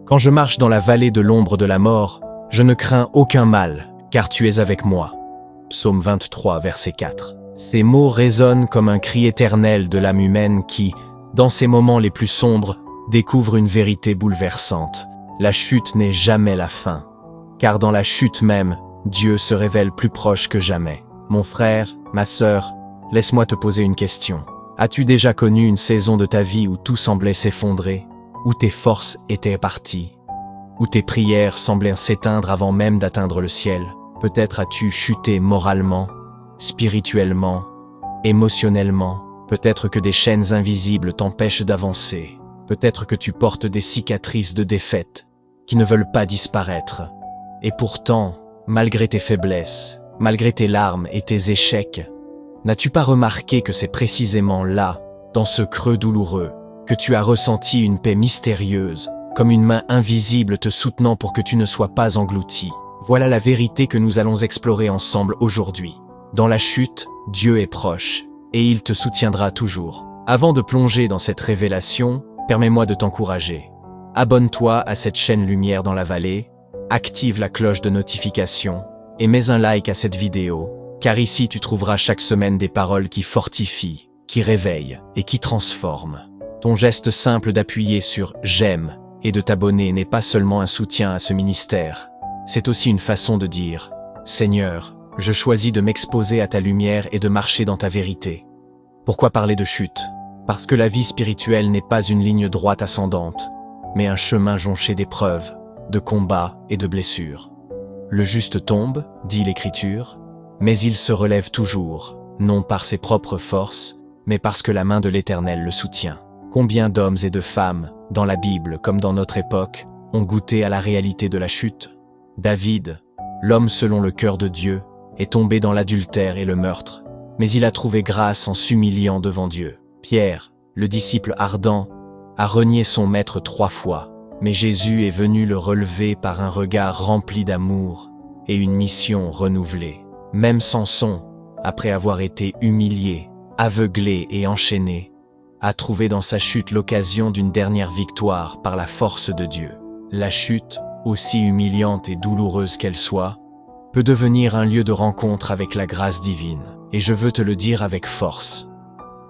Quand je marche dans la vallée de l'ombre de la mort, je ne crains aucun mal, car tu es avec moi. Psaume 23, verset 4. Ces mots résonnent comme un cri éternel de l'âme humaine qui, dans ses moments les plus sombres, découvre une vérité bouleversante. La chute n'est jamais la fin, car dans la chute même, Dieu se révèle plus proche que jamais. Mon frère, ma sœur, laisse-moi te poser une question. As-tu déjà connu une saison de ta vie où tout semblait s'effondrer, où tes forces étaient parties, où tes prières semblaient s'éteindre avant même d'atteindre le ciel? Peut-être as-tu chuté moralement, spirituellement, émotionnellement. Peut-être que des chaînes invisibles t'empêchent d'avancer. Peut-être que tu portes des cicatrices de défaite qui ne veulent pas disparaître. Et pourtant, malgré tes faiblesses, malgré tes larmes et tes échecs, n'as-tu pas remarqué que c'est précisément là, dans ce creux douloureux, que tu as ressenti une paix mystérieuse, comme une main invisible te soutenant pour que tu ne sois pas englouti? Voilà la vérité que nous allons explorer ensemble aujourd'hui. Dans la chute, Dieu est proche, et il te soutiendra toujours. Avant de plonger dans cette révélation, permets-moi de t'encourager. Abonne-toi à cette chaîne Lumière dans la vallée, active la cloche de notification, et mets un like à cette vidéo, car ici tu trouveras chaque semaine des paroles qui fortifient, qui réveillent et qui transforment. Ton geste simple d'appuyer sur « J'aime » et de t'abonner n'est pas seulement un soutien à ce ministère, c'est aussi une façon de dire « Seigneur, je choisis de m'exposer à ta lumière et de marcher dans ta vérité. » Pourquoi parler de chute? Parce que la vie spirituelle n'est pas une ligne droite ascendante, mais un chemin jonché d'épreuves, de combats et de blessures. Le juste tombe, dit l'Écriture, mais il se relève toujours, non par ses propres forces, mais parce que la main de l'Éternel le soutient. Combien d'hommes et de femmes, dans la Bible comme dans notre époque, ont goûté à la réalité de la chute? David, l'homme selon le cœur de Dieu, est tombé dans l'adultère et le meurtre, mais il a trouvé grâce en s'humiliant devant Dieu. Pierre, le disciple ardent, a renié son maître 3 fois, mais Jésus est venu le relever par un regard rempli d'amour et une mission renouvelée. Même Samson, après avoir été humilié, aveuglé et enchaîné, a trouvé dans sa chute l'occasion d'une dernière victoire par la force de Dieu. La chute, aussi humiliante et douloureuse qu'elle soit, peut devenir un lieu de rencontre avec la grâce divine. Et je veux te le dire avec force.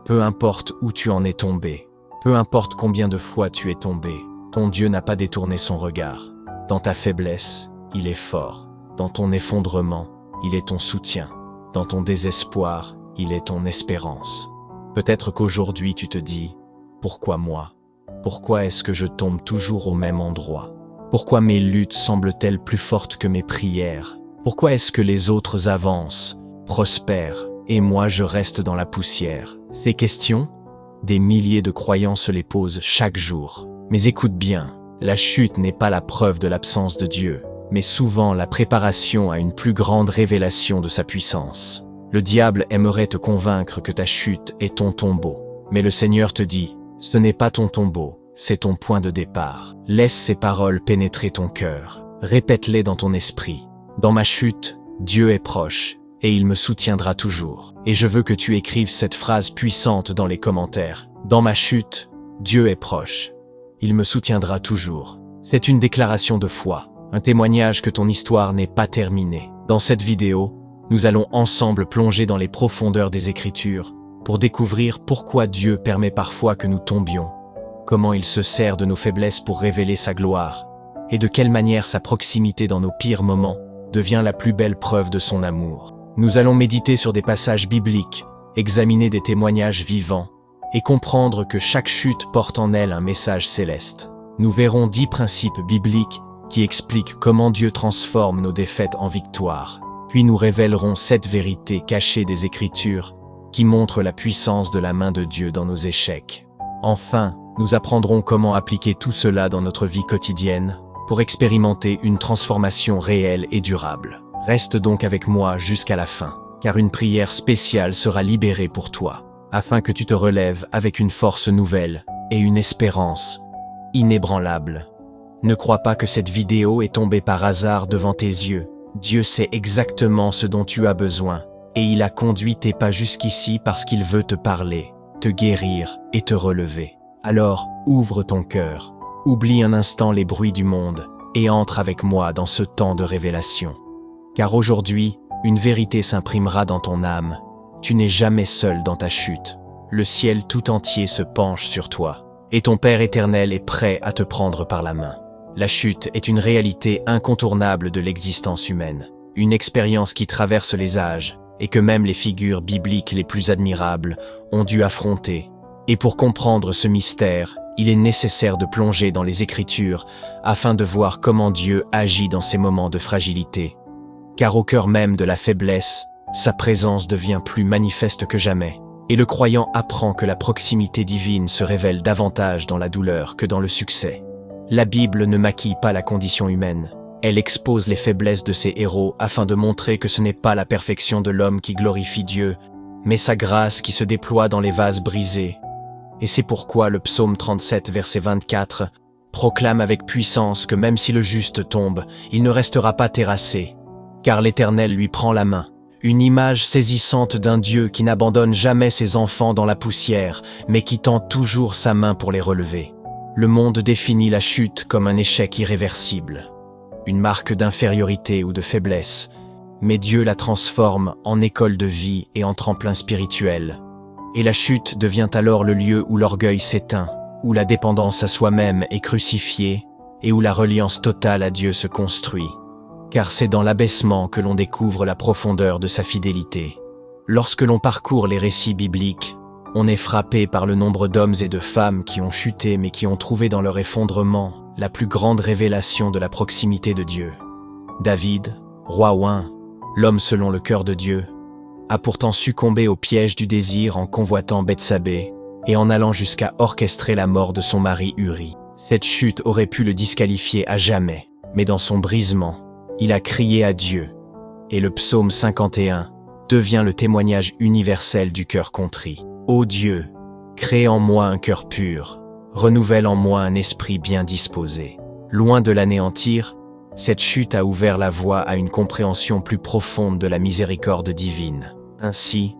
Peu importe où tu en es tombé, peu importe combien de fois tu es tombé, ton Dieu n'a pas détourné son regard. Dans ta faiblesse, il est fort. Dans ton effondrement, il est ton soutien. Dans ton désespoir, il est ton espérance. Peut-être qu'aujourd'hui tu te dis « Pourquoi moi? Pourquoi est-ce que je tombe toujours au même endroit? Pourquoi mes luttes semblent-elles plus fortes que mes prières? Pourquoi est-ce que les autres avancent, prospèrent, et moi je reste dans la poussière? » Ces questions, des milliers de croyants se les posent chaque jour. Mais écoute bien, la chute n'est pas la preuve de l'absence de Dieu, mais souvent la préparation à une plus grande révélation de sa puissance. Le diable aimerait te convaincre que ta chute est ton tombeau. Mais le Seigneur te dit, ce n'est pas ton tombeau, c'est ton point de départ. Laisse ces paroles pénétrer ton cœur. Répète-les dans ton esprit. Dans ma chute, Dieu est proche, et il me soutiendra toujours. Et je veux que tu écrives cette phrase puissante dans les commentaires. Dans ma chute, Dieu est proche. Il me soutiendra toujours. C'est une déclaration de foi, un témoignage que ton histoire n'est pas terminée. Dans cette vidéo, nous allons ensemble plonger dans les profondeurs des Écritures pour découvrir pourquoi Dieu permet parfois que nous tombions, comment il se sert de nos faiblesses pour révéler sa gloire, et de quelle manière sa proximité dans nos pires moments devient la plus belle preuve de son amour. Nous allons méditer sur des passages bibliques, examiner des témoignages vivants, et comprendre que chaque chute porte en elle un message céleste. Nous verrons 10 principes bibliques qui expliquent comment Dieu transforme nos défaites en victoires. Puis nous révélerons 7 vérités cachées des Écritures qui montrent la puissance de la main de Dieu dans nos échecs. Enfin, nous apprendrons comment appliquer tout cela dans notre vie quotidienne pour expérimenter une transformation réelle et durable. Reste donc avec moi jusqu'à la fin, car une prière spéciale sera libérée pour toi, afin que tu te relèves avec une force nouvelle et une espérance inébranlable. Ne crois pas que cette vidéo est tombée par hasard devant tes yeux. Dieu sait exactement ce dont tu as besoin, et il a conduit tes pas jusqu'ici parce qu'il veut te parler, te guérir et te relever. Alors, ouvre ton cœur, Oublie un instant les bruits du monde et entre avec moi dans ce temps de révélation. Car aujourd'hui, une vérité s'imprimera dans ton âme. Tu n'es jamais seul dans ta chute. Le ciel tout entier se penche sur toi. Et ton Père éternel est prêt à te prendre par la main. La chute est une réalité incontournable de l'existence humaine. Une expérience qui traverse les âges et que même les figures bibliques les plus admirables ont dû affronter. Et pour comprendre ce mystère, il est nécessaire de plonger dans les Écritures afin de voir comment Dieu agit dans ces moments de fragilité. Car au cœur même de la faiblesse, sa présence devient plus manifeste que jamais. Et le croyant apprend que la proximité divine se révèle davantage dans la douleur que dans le succès. La Bible ne maquille pas la condition humaine. Elle expose les faiblesses de ses héros afin de montrer que ce n'est pas la perfection de l'homme qui glorifie Dieu, mais sa grâce qui se déploie dans les vases brisés. Et c'est pourquoi le psaume 37, verset 24, proclame avec puissance que même si le juste tombe, il ne restera pas terrassé, car l'Éternel lui prend la main. Une image saisissante d'un Dieu qui n'abandonne jamais ses enfants dans la poussière, mais qui tend toujours sa main pour les relever. Le monde définit la chute comme un échec irréversible, une marque d'infériorité ou de faiblesse, mais Dieu la transforme en école de vie et en tremplin spirituel. Et la chute devient alors le lieu où l'orgueil s'éteint, où la dépendance à soi-même est crucifiée et où la reliance totale à Dieu se construit. Car c'est dans l'abaissement que l'on découvre la profondeur de sa fidélité. Lorsque l'on parcourt les récits bibliques, on est frappé par le nombre d'hommes et de femmes qui ont chuté mais qui ont trouvé dans leur effondrement la plus grande révélation de la proximité de Dieu. David, roi oint, l'homme selon le cœur de Dieu, a pourtant succombé au piège du désir en convoitant Bethsabée et en allant jusqu'à orchestrer la mort de son mari Uri. Cette chute aurait pu le disqualifier à jamais, mais dans son brisement, il a crié à Dieu, et le psaume 51 devient le témoignage universel du cœur contrit. Ô Dieu, crée en moi un cœur pur, renouvelle en moi un esprit bien disposé. Loin de l'anéantir, cette chute a ouvert la voie à une compréhension plus profonde de la miséricorde divine. Ainsi,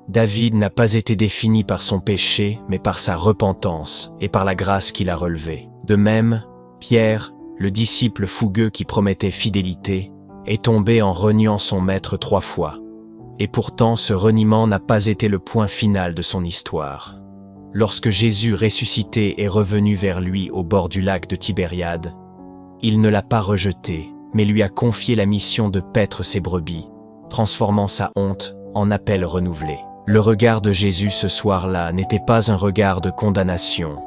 David n'a pas été défini par son péché, mais par sa repentance et par la grâce qu'il a relevée. De même, Pierre, le disciple fougueux qui promettait fidélité, est tombé en reniant son maître 3 fois. Et pourtant, ce reniement n'a pas été le point final de son histoire. Lorsque Jésus ressuscité est revenu vers lui au bord du lac de Tibériade, il ne l'a pas rejeté, mais lui a confié la mission de paître ses brebis, transformant sa honte en appel renouvelé. Le regard de Jésus ce soir-là n'était pas un regard de condamnation,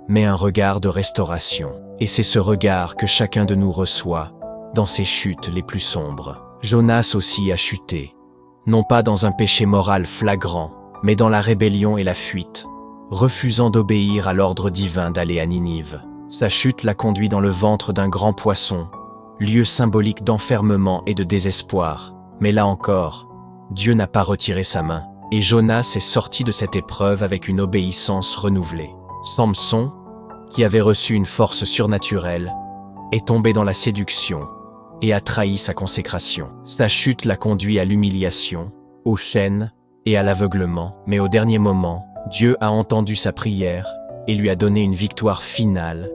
mais un regard de restauration. Et c'est ce regard que chacun de nous reçoit dans ses chutes les plus sombres. Jonas aussi a chuté, non pas dans un péché moral flagrant, mais dans la rébellion et la fuite, refusant d'obéir à l'ordre divin d'aller à Ninive. Sa chute l'a conduit dans le ventre d'un grand poisson, lieu symbolique d'enfermement et de désespoir. Mais là encore, Dieu n'a pas retiré sa main, et Jonas est sorti de cette épreuve avec une obéissance renouvelée. Samson, qui avait reçu une force surnaturelle, est tombé dans la séduction et a trahi sa consécration. Sa chute l'a conduit à l'humiliation, aux chaînes et à l'aveuglement, mais au dernier moment, Dieu a entendu sa prière et lui a donné une victoire finale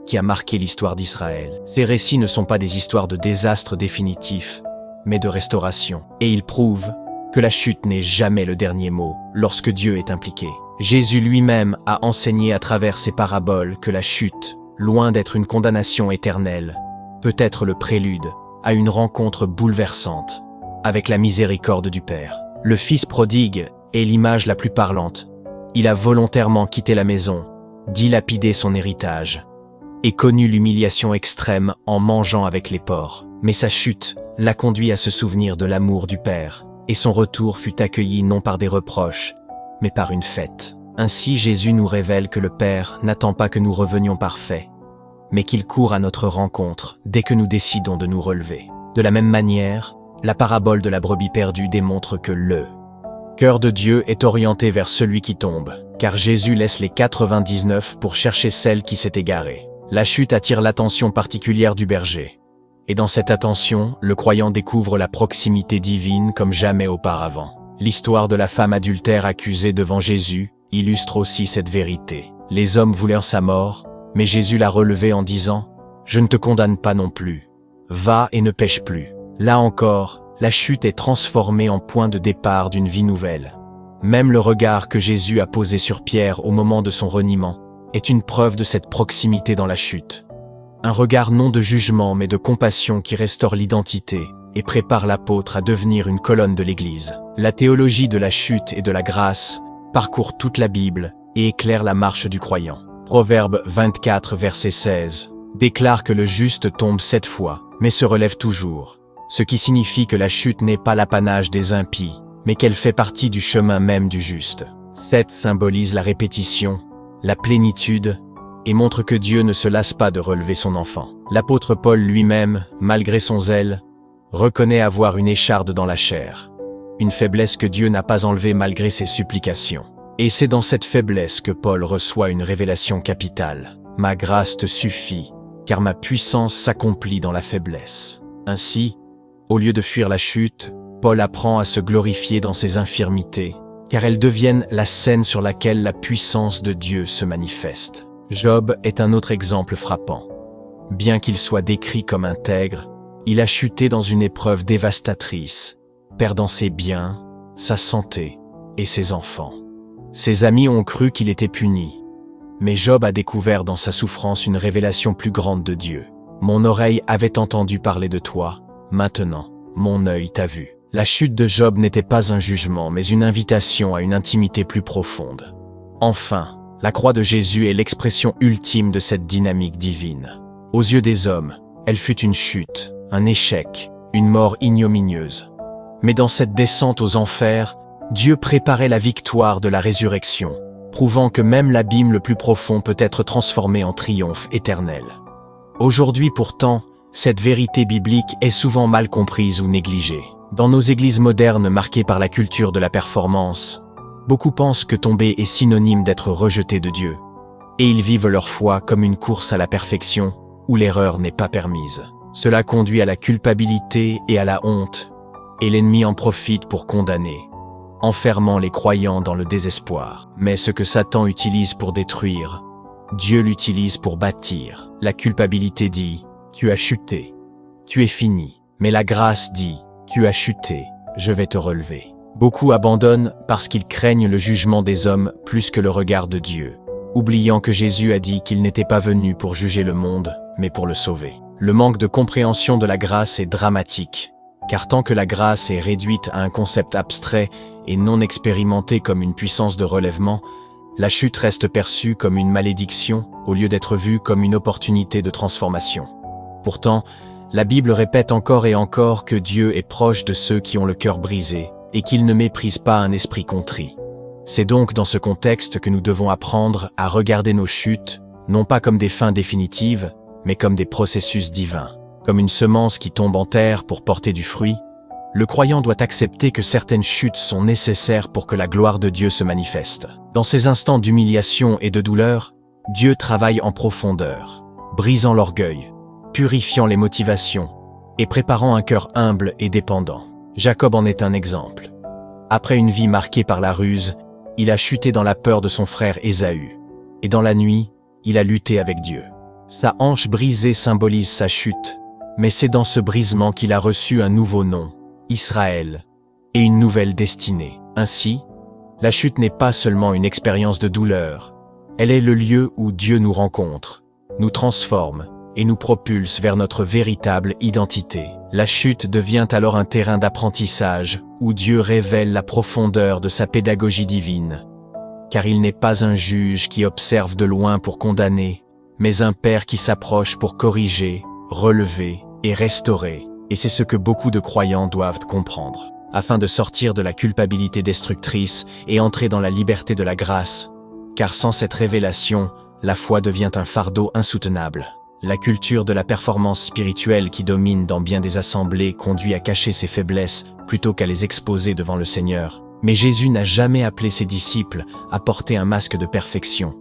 qui a marqué l'histoire d'Israël. Ces récits ne sont pas des histoires de désastre définitif, mais de restauration, et ils prouvent que la chute n'est jamais le dernier mot lorsque Dieu est impliqué. Jésus lui-même a enseigné à travers ses paraboles que la chute, loin d'être une condamnation éternelle, peut être le prélude à une rencontre bouleversante avec la miséricorde du Père. Le Fils prodigue est l'image la plus parlante. Il a volontairement quitté la maison, dilapidé son héritage, et connu l'humiliation extrême en mangeant avec les porcs. Mais sa chute l'a conduit à se souvenir de l'amour du Père, et son retour fut accueilli non par des reproches, mais par une fête. Ainsi Jésus nous révèle que le Père n'attend pas que nous revenions parfaits, mais qu'il court à notre rencontre dès que nous décidons de nous relever. De la même manière, la parabole de la brebis perdue démontre que le cœur de Dieu est orienté vers celui qui tombe, car Jésus laisse les 99 pour chercher celle qui s'est égarée. La chute attire l'attention particulière du berger. Et dans cette attention, le croyant découvre la proximité divine comme jamais auparavant. L'histoire de la femme adultère accusée devant Jésus illustre aussi cette vérité. Les hommes voulurent sa mort, Mais Jésus l'a relevé en disant « Je ne te condamne pas non plus. Va et ne pêche plus. » Là encore, la chute est transformée en point de départ d'une vie nouvelle. Même le regard que Jésus a posé sur Pierre au moment de son reniement est une preuve de cette proximité dans la chute. Un regard non de jugement mais de compassion qui restaure l'identité et prépare l'apôtre à devenir une colonne de l'Église. La théologie de la chute et de la grâce parcourt toute la Bible et éclaire la marche du croyant. Proverbe 24, verset 16, déclare que le juste tombe 7 fois, mais se relève toujours, ce qui signifie que la chute n'est pas l'apanage des impies, mais qu'elle fait partie du chemin même du juste. 7 symbolise la répétition, la plénitude, et montre que Dieu ne se lasse pas de relever son enfant. L'apôtre Paul lui-même, malgré son zèle, reconnaît avoir une écharde dans la chair, une faiblesse que Dieu n'a pas enlevée malgré ses supplications. Et c'est dans cette faiblesse que Paul reçoit une révélation capitale. « Ma grâce te suffit, car ma puissance s'accomplit dans la faiblesse. » Ainsi, au lieu de fuir la chute, Paul apprend à se glorifier dans ses infirmités, car elles deviennent la scène sur laquelle la puissance de Dieu se manifeste. Job est un autre exemple frappant. Bien qu'il soit décrit comme intègre, il a chuté dans une épreuve dévastatrice, perdant ses biens, sa santé et ses enfants. Ses amis ont cru qu'il était puni, mais Job a découvert dans sa souffrance une révélation plus grande de Dieu. « Mon oreille avait entendu parler de toi, maintenant, mon œil t'a vu. » La chute de Job n'était pas un jugement, mais une invitation à une intimité plus profonde. Enfin, la croix de Jésus est l'expression ultime de cette dynamique divine. Aux yeux des hommes, elle fut une chute, un échec, une mort ignominieuse. Mais dans cette descente aux enfers, Dieu préparait la victoire de la résurrection, prouvant que même l'abîme le plus profond peut être transformé en triomphe éternel. Aujourd'hui pourtant, cette vérité biblique est souvent mal comprise ou négligée. Dans nos églises modernes marquées par la culture de la performance, beaucoup pensent que tomber est synonyme d'être rejeté de Dieu, et ils vivent leur foi comme une course à la perfection où l'erreur n'est pas permise. Cela conduit à la culpabilité et à la honte, et l'ennemi en profite pour condamner, enfermant les croyants dans le désespoir. Mais ce que Satan utilise pour détruire, Dieu l'utilise pour bâtir. La culpabilité dit « Tu as chuté, tu es fini », mais la grâce dit « Tu as chuté, je vais te relever ». Beaucoup abandonnent parce qu'ils craignent le jugement des hommes plus que le regard de Dieu, oubliant que Jésus a dit qu'il n'était pas venu pour juger le monde, mais pour le sauver. Le manque de compréhension de la grâce est dramatique, car tant que la grâce est réduite à un concept abstrait et non expérimenté comme une puissance de relèvement, la chute reste perçue comme une malédiction au lieu d'être vue comme une opportunité de transformation. Pourtant, la Bible répète encore et encore que Dieu est proche de ceux qui ont le cœur brisé et qu'il ne méprise pas un esprit contrit. C'est donc dans ce contexte que nous devons apprendre à regarder nos chutes, non pas comme des fins définitives, mais comme des processus divins. Comme une semence qui tombe en terre pour porter du fruit, le croyant doit accepter que certaines chutes sont nécessaires pour que la gloire de Dieu se manifeste. Dans ces instants d'humiliation et de douleur, Dieu travaille en profondeur, brisant l'orgueil, purifiant les motivations et préparant un cœur humble et dépendant. Jacob en est un exemple. Après une vie marquée par la ruse, il a chuté dans la peur de son frère Ésaü. Et dans la nuit, il a lutté avec Dieu. Sa hanche brisée symbolise sa chute, mais c'est dans ce brisement qu'il a reçu un nouveau nom, Israël, et une nouvelle destinée. Ainsi, la chute n'est pas seulement une expérience de douleur, elle est le lieu où Dieu nous rencontre, nous transforme et nous propulse vers notre véritable identité. La chute devient alors un terrain d'apprentissage où Dieu révèle la profondeur de sa pédagogie divine, car il n'est pas un juge qui observe de loin pour condamner, mais un père qui s'approche pour corriger, relever et restaurer. Et c'est ce que beaucoup de croyants doivent comprendre, afin de sortir de la culpabilité destructrice et entrer dans la liberté de la grâce, car sans cette révélation, la foi devient un fardeau insoutenable. La culture de la performance spirituelle qui domine dans bien des assemblées conduit à cacher ses faiblesses plutôt qu'à les exposer devant le Seigneur. Mais Jésus n'a jamais appelé ses disciples à porter un masque de perfection.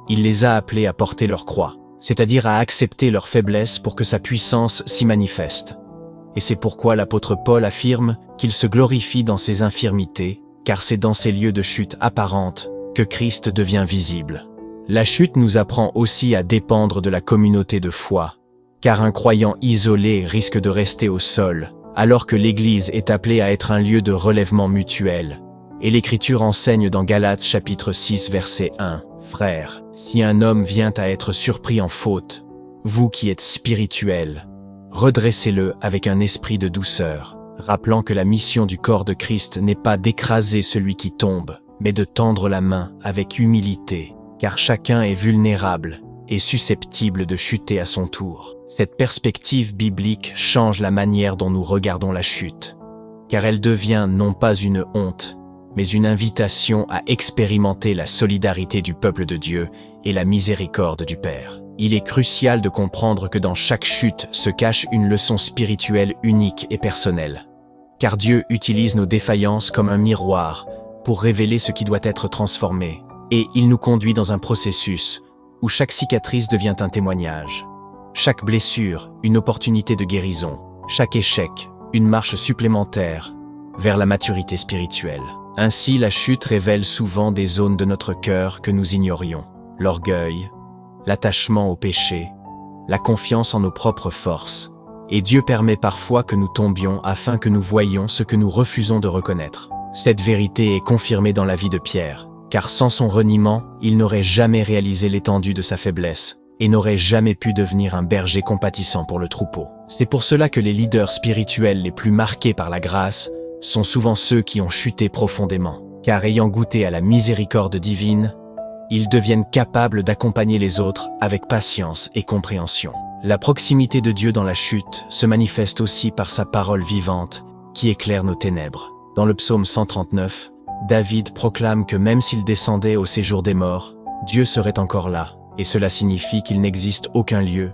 Il les a appelés à porter leur croix, c'est-à-dire à accepter leur faiblesse pour que sa puissance s'y manifeste. Et c'est pourquoi l'apôtre Paul affirme qu'il se glorifie dans ses infirmités, car c'est dans ces lieux de chute apparente que Christ devient visible. La chute nous apprend aussi à dépendre de la communauté de foi, car un croyant isolé risque de rester au sol, alors que l'Église est appelée à être un lieu de relèvement mutuel. Et l'Écriture enseigne dans Galates chapitre 6 verset 1, « Frères, si un homme vient à être surpris en faute, vous qui êtes spirituels, redressez-le avec un esprit de douceur, rappelant que la mission du corps de Christ n'est pas d'écraser celui qui tombe, mais de tendre la main avec humilité, car chacun est vulnérable et susceptible de chuter à son tour. » Cette perspective biblique change la manière dont nous regardons la chute, car elle devient non pas une honte, mais une invitation à expérimenter la solidarité du peuple de Dieu et la miséricorde du Père. Il est crucial de comprendre que dans chaque chute se cache une leçon spirituelle unique et personnelle, car Dieu utilise nos défaillances comme un miroir pour révéler ce qui doit être transformé, et il nous conduit dans un processus où chaque cicatrice devient un témoignage. Chaque blessure, une opportunité de guérison. Chaque échec, une marche supplémentaire vers la maturité spirituelle. Ainsi, la chute révèle souvent des zones de notre cœur que nous ignorions. L'orgueil, l'attachement au péché, la confiance en nos propres forces. Et Dieu permet parfois que nous tombions afin que nous voyions ce que nous refusons de reconnaître. Cette vérité est confirmée dans la vie de Pierre, car sans son reniement, il n'aurait jamais réalisé l'étendue de sa faiblesse et n'aurait jamais pu devenir un berger compatissant pour le troupeau. C'est pour cela que les leaders spirituels les plus marqués par la grâce sont souvent ceux qui ont chuté profondément, car ayant goûté à la miséricorde divine, ils deviennent capables d'accompagner les autres avec patience et compréhension. La proximité de Dieu dans la chute se manifeste aussi par sa parole vivante qui éclaire nos ténèbres. Dans le psaume 139, David proclame que même s'il descendait au séjour des morts, Dieu serait encore là. Et cela signifie qu'il n'existe aucun lieu,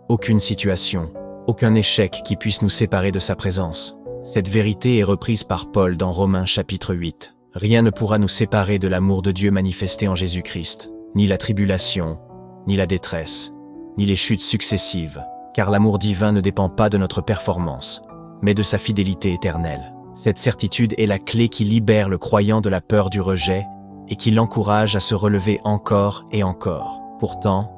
aucune situation, aucun échec qui puisse nous séparer de sa présence. Cette vérité est reprise par Paul dans Romains chapitre 8. Rien ne pourra nous séparer de l'amour de Dieu manifesté en Jésus-Christ, ni la tribulation, ni la détresse, ni les chutes successives, car l'amour divin ne dépend pas de notre performance, mais de sa fidélité éternelle. Cette certitude est la clé qui libère le croyant de la peur du rejet et qui l'encourage à se relever encore et encore. Pourtant,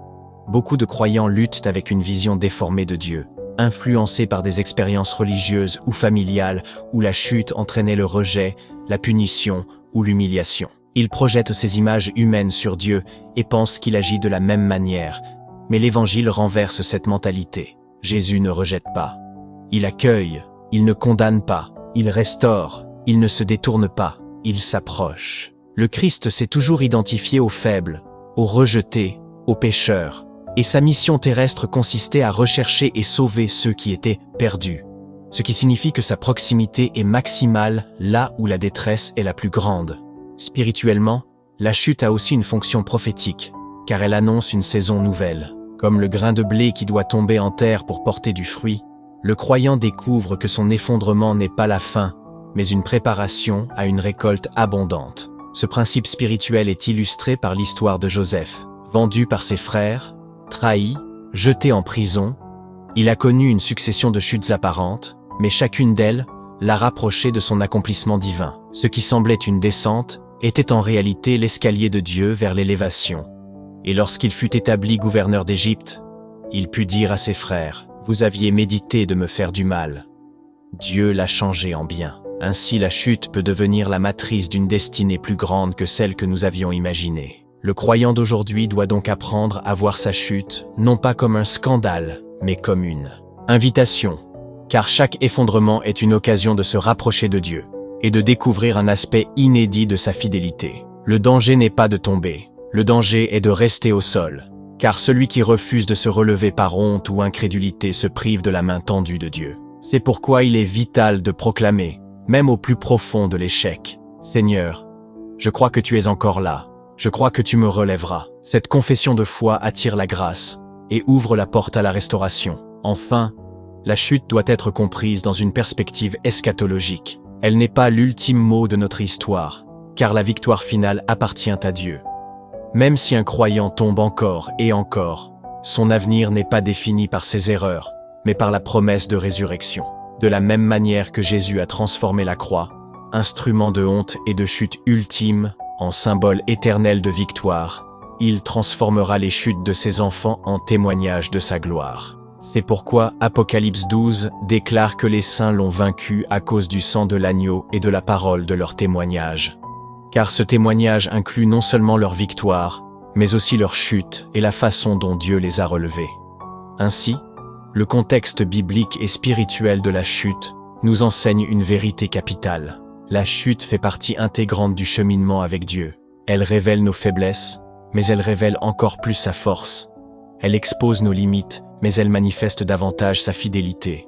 beaucoup de croyants luttent avec une vision déformée de Dieu, influencés par des expériences religieuses ou familiales où la chute entraînait le rejet, la punition ou l'humiliation. Ils projettent ces images humaines sur Dieu et pensent qu'il agit de la même manière, mais l'Évangile renverse cette mentalité. Jésus ne rejette pas. Il accueille, il ne condamne pas, il restaure, il ne se détourne pas, il s'approche. Le Christ s'est toujours identifié aux faibles, aux rejetés, aux pécheurs, et sa mission terrestre consistait à rechercher et sauver ceux qui étaient perdus, ce qui signifie que sa proximité est maximale là où la détresse est la plus grande. Spirituellement, la chute a aussi une fonction prophétique, car elle annonce une saison nouvelle. Comme le grain de blé qui doit tomber en terre pour porter du fruit, le croyant découvre que son effondrement n'est pas la fin, mais une préparation à une récolte abondante. Ce principe spirituel est illustré par l'histoire de Joseph. Vendu par ses frères, trahi, jeté en prison, il a connu une succession de chutes apparentes, mais chacune d'elles l'a rapproché de son accomplissement divin. Ce qui semblait une descente était en réalité l'escalier de Dieu vers l'élévation. Et lorsqu'il fut établi gouverneur d'Égypte, il put dire à ses frères, « Vous aviez médité de me faire du mal. Dieu l'a changé en bien. » Ainsi la chute peut devenir la matrice d'une destinée plus grande que celle que nous avions imaginée. Le croyant d'aujourd'hui doit donc apprendre à voir sa chute, non pas comme un scandale, mais comme une invitation, car chaque effondrement est une occasion de se rapprocher de Dieu et de découvrir un aspect inédit de sa fidélité. Le danger n'est pas de tomber, le danger est de rester au sol, car celui qui refuse de se relever par honte ou incrédulité se prive de la main tendue de Dieu. C'est pourquoi il est vital de proclamer, même au plus profond de l'échec, « Seigneur, je crois que tu es encore là. Je crois que tu me relèveras. » Cette confession de foi attire la grâce et ouvre la porte à la restauration. Enfin, la chute doit être comprise dans une perspective eschatologique. Elle n'est pas l'ultime mot de notre histoire, car la victoire finale appartient à Dieu. Même si un croyant tombe encore et encore, son avenir n'est pas défini par ses erreurs, mais par la promesse de résurrection. De la même manière que Jésus a transformé la croix, instrument de honte et de chute ultime, en symbole éternel de victoire, il transformera les chutes de ses enfants en témoignages de sa gloire. C'est pourquoi Apocalypse 12 déclare que les saints l'ont vaincu à cause du sang de l'agneau et de la parole de leur témoignage. Car ce témoignage inclut non seulement leur victoire, mais aussi leur chute et la façon dont Dieu les a relevés. Ainsi, le contexte biblique et spirituel de la chute nous enseigne une vérité capitale. La chute fait partie intégrante du cheminement avec Dieu. Elle révèle nos faiblesses, mais elle révèle encore plus sa force. Elle expose nos limites, mais elle manifeste davantage sa fidélité.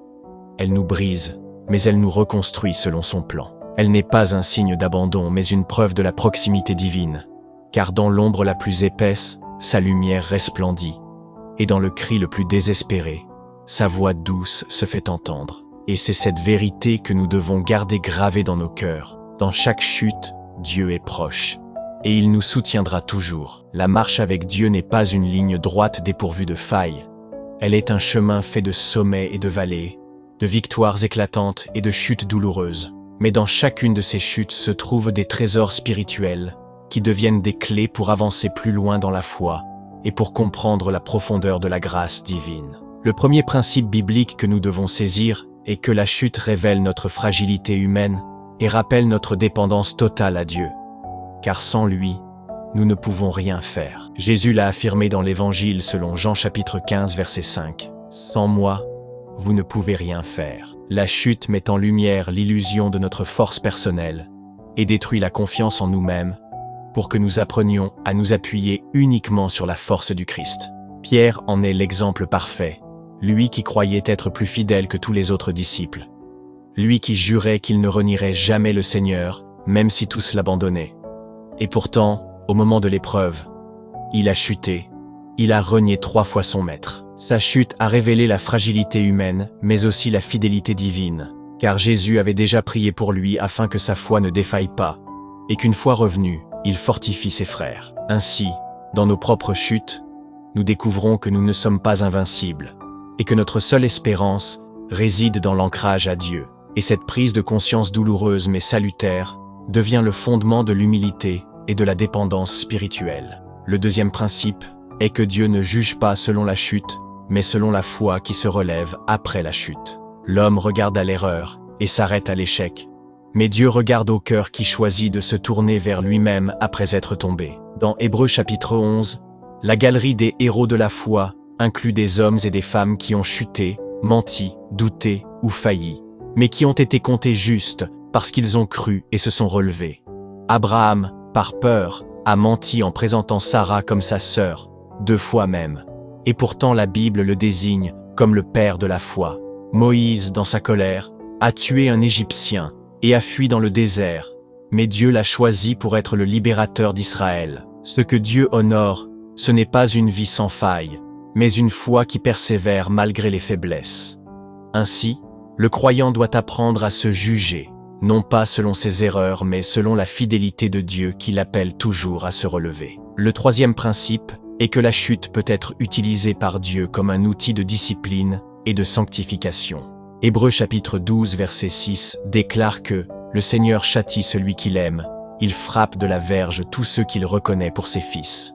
Elle nous brise, mais elle nous reconstruit selon son plan. Elle n'est pas un signe d'abandon, mais une preuve de la proximité divine. Car dans l'ombre la plus épaisse, sa lumière resplendit. Et dans le cri le plus désespéré, sa voix douce se fait entendre. Et c'est cette vérité que nous devons garder gravée dans nos cœurs. Dans chaque chute, Dieu est proche. Et il nous soutiendra toujours. La marche avec Dieu n'est pas une ligne droite dépourvue de failles. Elle est un chemin fait de sommets et de vallées, de victoires éclatantes et de chutes douloureuses. Mais dans chacune de ces chutes se trouvent des trésors spirituels qui deviennent des clés pour avancer plus loin dans la foi et pour comprendre la profondeur de la grâce divine. Le premier principe biblique que nous devons saisir est que la chute révèle notre fragilité humaine et rappelle notre dépendance totale à Dieu. Car sans lui, nous ne pouvons rien faire. Jésus l'a affirmé dans l'Évangile selon Jean chapitre 15 verset 5. « Sans moi, vous ne pouvez rien faire. » La chute met en lumière l'illusion de notre force personnelle et détruit la confiance en nous-mêmes pour que nous apprenions à nous appuyer uniquement sur la force du Christ. Pierre en est l'exemple parfait, lui qui croyait être plus fidèle que tous les autres disciples. Lui qui jurait qu'il ne renierait jamais le Seigneur, même si tous l'abandonnaient. Et pourtant, au moment de l'épreuve, il a chuté, il a renié 3 fois son maître. Sa chute a révélé la fragilité humaine, mais aussi la fidélité divine, car Jésus avait déjà prié pour lui afin que sa foi ne défaille pas, et qu'une fois revenu, il fortifie ses frères. Ainsi, dans nos propres chutes, nous découvrons que nous ne sommes pas invincibles, et que notre seule espérance réside dans l'ancrage à Dieu. Et cette prise de conscience douloureuse mais salutaire devient le fondement de l'humilité et de la dépendance spirituelle. Le deuxième principe est que Dieu ne juge pas selon la chute, mais selon la foi qui se relève après la chute. L'homme regarde à l'erreur et s'arrête à l'échec, mais Dieu regarde au cœur qui choisit de se tourner vers lui-même après être tombé. Dans Hébreux chapitre 11, la galerie des héros de la foi inclut des hommes et des femmes qui ont chuté, menti, douté ou failli, mais qui ont été comptés justes parce qu'ils ont cru et se sont relevés. Abraham, par peur, a menti en présentant Sarah comme sa sœur, 2 fois même. Et pourtant la Bible le désigne comme le père de la foi. Moïse, dans sa colère, a tué un Égyptien et a fui dans le désert, mais Dieu l'a choisi pour être le libérateur d'Israël. Ce que Dieu honore, ce n'est pas une vie sans faille, mais une foi qui persévère malgré les faiblesses. Ainsi, le croyant doit apprendre à se juger, non pas selon ses erreurs, mais selon la fidélité de Dieu qui l'appelle toujours à se relever. Le troisième principe est que la chute peut être utilisée par Dieu comme un outil de discipline et de sanctification. Hébreux chapitre 12 verset 6 déclare que « Le Seigneur châtie celui qu'il aime, il frappe de la verge tous ceux qu'il reconnaît pour ses fils. »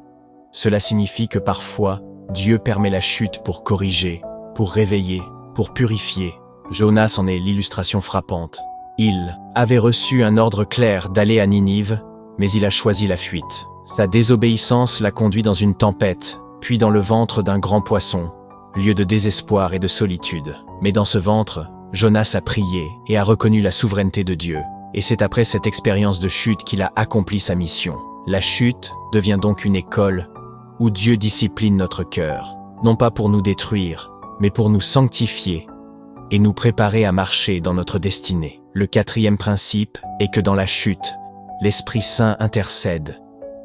Cela signifie que parfois, Dieu permet la chute pour corriger, pour réveiller, pour purifier. Jonas en est l'illustration frappante. Il avait reçu un ordre clair d'aller à Ninive, mais il a choisi la fuite. Sa désobéissance l'a conduit dans une tempête, puis dans le ventre d'un grand poisson, lieu de désespoir et de solitude. Mais dans ce ventre, Jonas a prié et a reconnu la souveraineté de Dieu. Et c'est après cette expérience de chute qu'il a accompli sa mission. La chute devient donc une école où Dieu discipline notre cœur, non pas pour nous détruire, mais pour nous sanctifier et nous préparer à marcher dans notre destinée. Le quatrième principe est que dans la chute, l'Esprit Saint intercède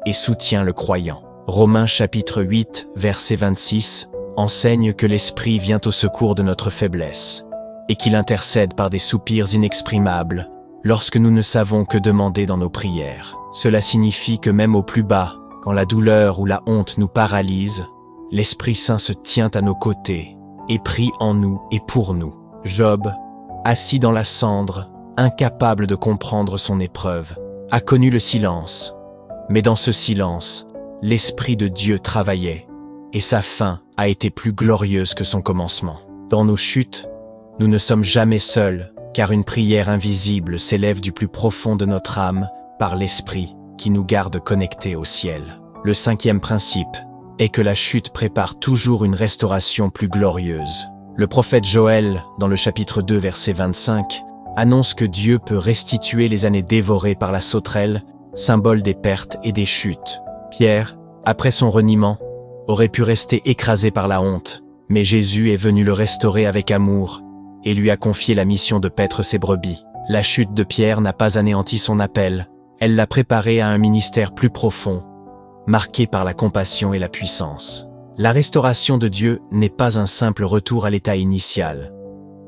et soutient le croyant. Romains chapitre 8, verset 26, enseigne que l'Esprit vient au secours de notre faiblesse et qu'il intercède par des soupirs inexprimables lorsque nous ne savons que demander dans nos prières. Cela signifie que même au plus bas, quand la douleur ou la honte nous paralyse, l'Esprit Saint se tient à nos côtés et prie en nous et pour nous. Job, assis dans la cendre, incapable de comprendre son épreuve, a connu le silence. Mais dans ce silence, l'Esprit de Dieu travaillait, et sa fin a été plus glorieuse que son commencement. Dans nos chutes, nous ne sommes jamais seuls, car une prière invisible s'élève du plus profond de notre âme par l'Esprit qui nous garde connectés au ciel. Le 5e principe est que la chute prépare toujours une restauration plus glorieuse. Le prophète Joël, dans le chapitre 2, verset 25, annonce que Dieu peut restituer les années dévorées par la sauterelle, symbole des pertes et des chutes. Pierre, après son reniement, aurait pu rester écrasé par la honte, mais Jésus est venu le restaurer avec amour et lui a confié la mission de paître ses brebis. La chute de Pierre n'a pas anéanti son appel, elle l'a préparé à un ministère plus profond, marqué par la compassion et la puissance. La restauration de Dieu n'est pas un simple retour à l'état initial.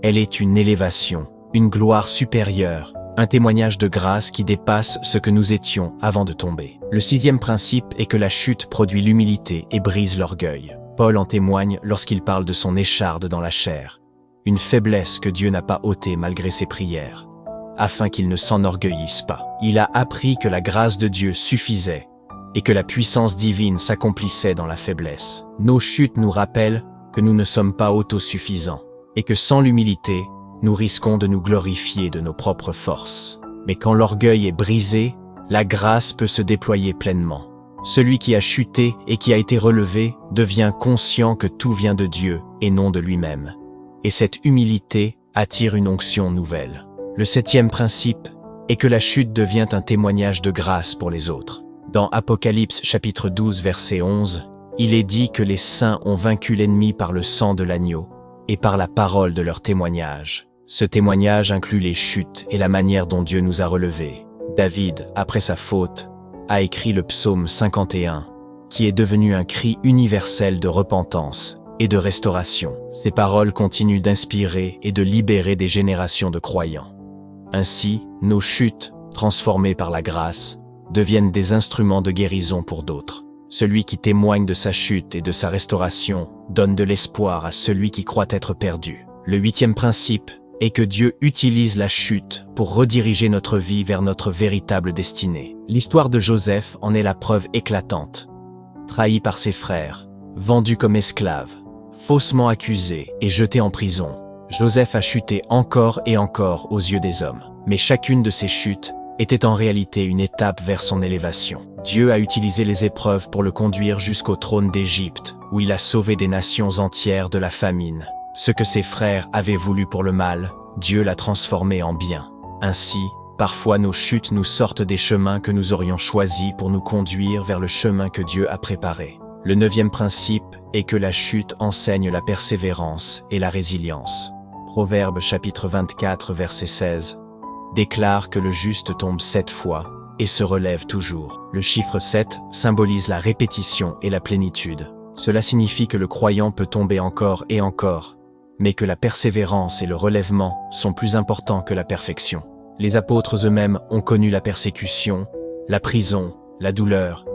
Elle est une élévation, une gloire supérieure, un témoignage de grâce qui dépasse ce que nous étions avant de tomber. Le 6e principe est que la chute produit l'humilité et brise l'orgueil. Paul en témoigne lorsqu'il parle de son écharde dans la chair, une faiblesse que Dieu n'a pas ôtée malgré ses prières, afin qu'il ne s'enorgueillisse pas. Il a appris que la grâce de Dieu suffisait et que la puissance divine s'accomplissait dans la faiblesse. Nos chutes nous rappellent que nous ne sommes pas autosuffisants et que sans l'humilité, nous risquons de nous glorifier de nos propres forces. Mais quand l'orgueil est brisé, la grâce peut se déployer pleinement. Celui qui a chuté et qui a été relevé devient conscient que tout vient de Dieu et non de lui-même. Et cette humilité attire une onction nouvelle. Le 7e principe est que la chute devient un témoignage de grâce pour les autres. Dans Apocalypse chapitre 12 verset 11, il est dit que les saints ont vaincu l'ennemi par le sang de l'agneau et par la parole de leur témoignage. Ce témoignage inclut les chutes et la manière dont Dieu nous a relevés. David, après sa faute, a écrit le psaume 51, qui est devenu un cri universel de repentance et de restauration. Ces paroles continuent d'inspirer et de libérer des générations de croyants. Ainsi, nos chutes, transformées par la grâce, deviennent des instruments de guérison pour d'autres. Celui qui témoigne de sa chute et de sa restauration donne de l'espoir à celui qui croit être perdu. Le 8e principe est que Dieu utilise la chute pour rediriger notre vie vers notre véritable destinée. L'histoire de Joseph en est la preuve éclatante. Trahi par ses frères, vendu comme esclave, faussement accusé et jeté en prison, Joseph a chuté encore et encore aux yeux des hommes. Mais chacune de ces chutes était en réalité une étape vers son élévation. Dieu a utilisé les épreuves pour le conduire jusqu'au trône d'Égypte, où il a sauvé des nations entières de la famine. Ce que ses frères avaient voulu pour le mal, Dieu l'a transformé en bien. Ainsi, parfois nos chutes nous sortent des chemins que nous aurions choisis pour nous conduire vers le chemin que Dieu a préparé. Le 9e principe est que la chute enseigne la persévérance et la résilience. Proverbe chapitre 24 verset 16 déclare que le juste tombe 7 fois et se relève toujours. Le chiffre 7 symbolise la répétition et la plénitude. Cela signifie que le croyant peut tomber encore et encore, mais que la persévérance et le relèvement sont plus importants que la perfection. Les apôtres eux-mêmes ont connu la persécution, la prison, la douleur,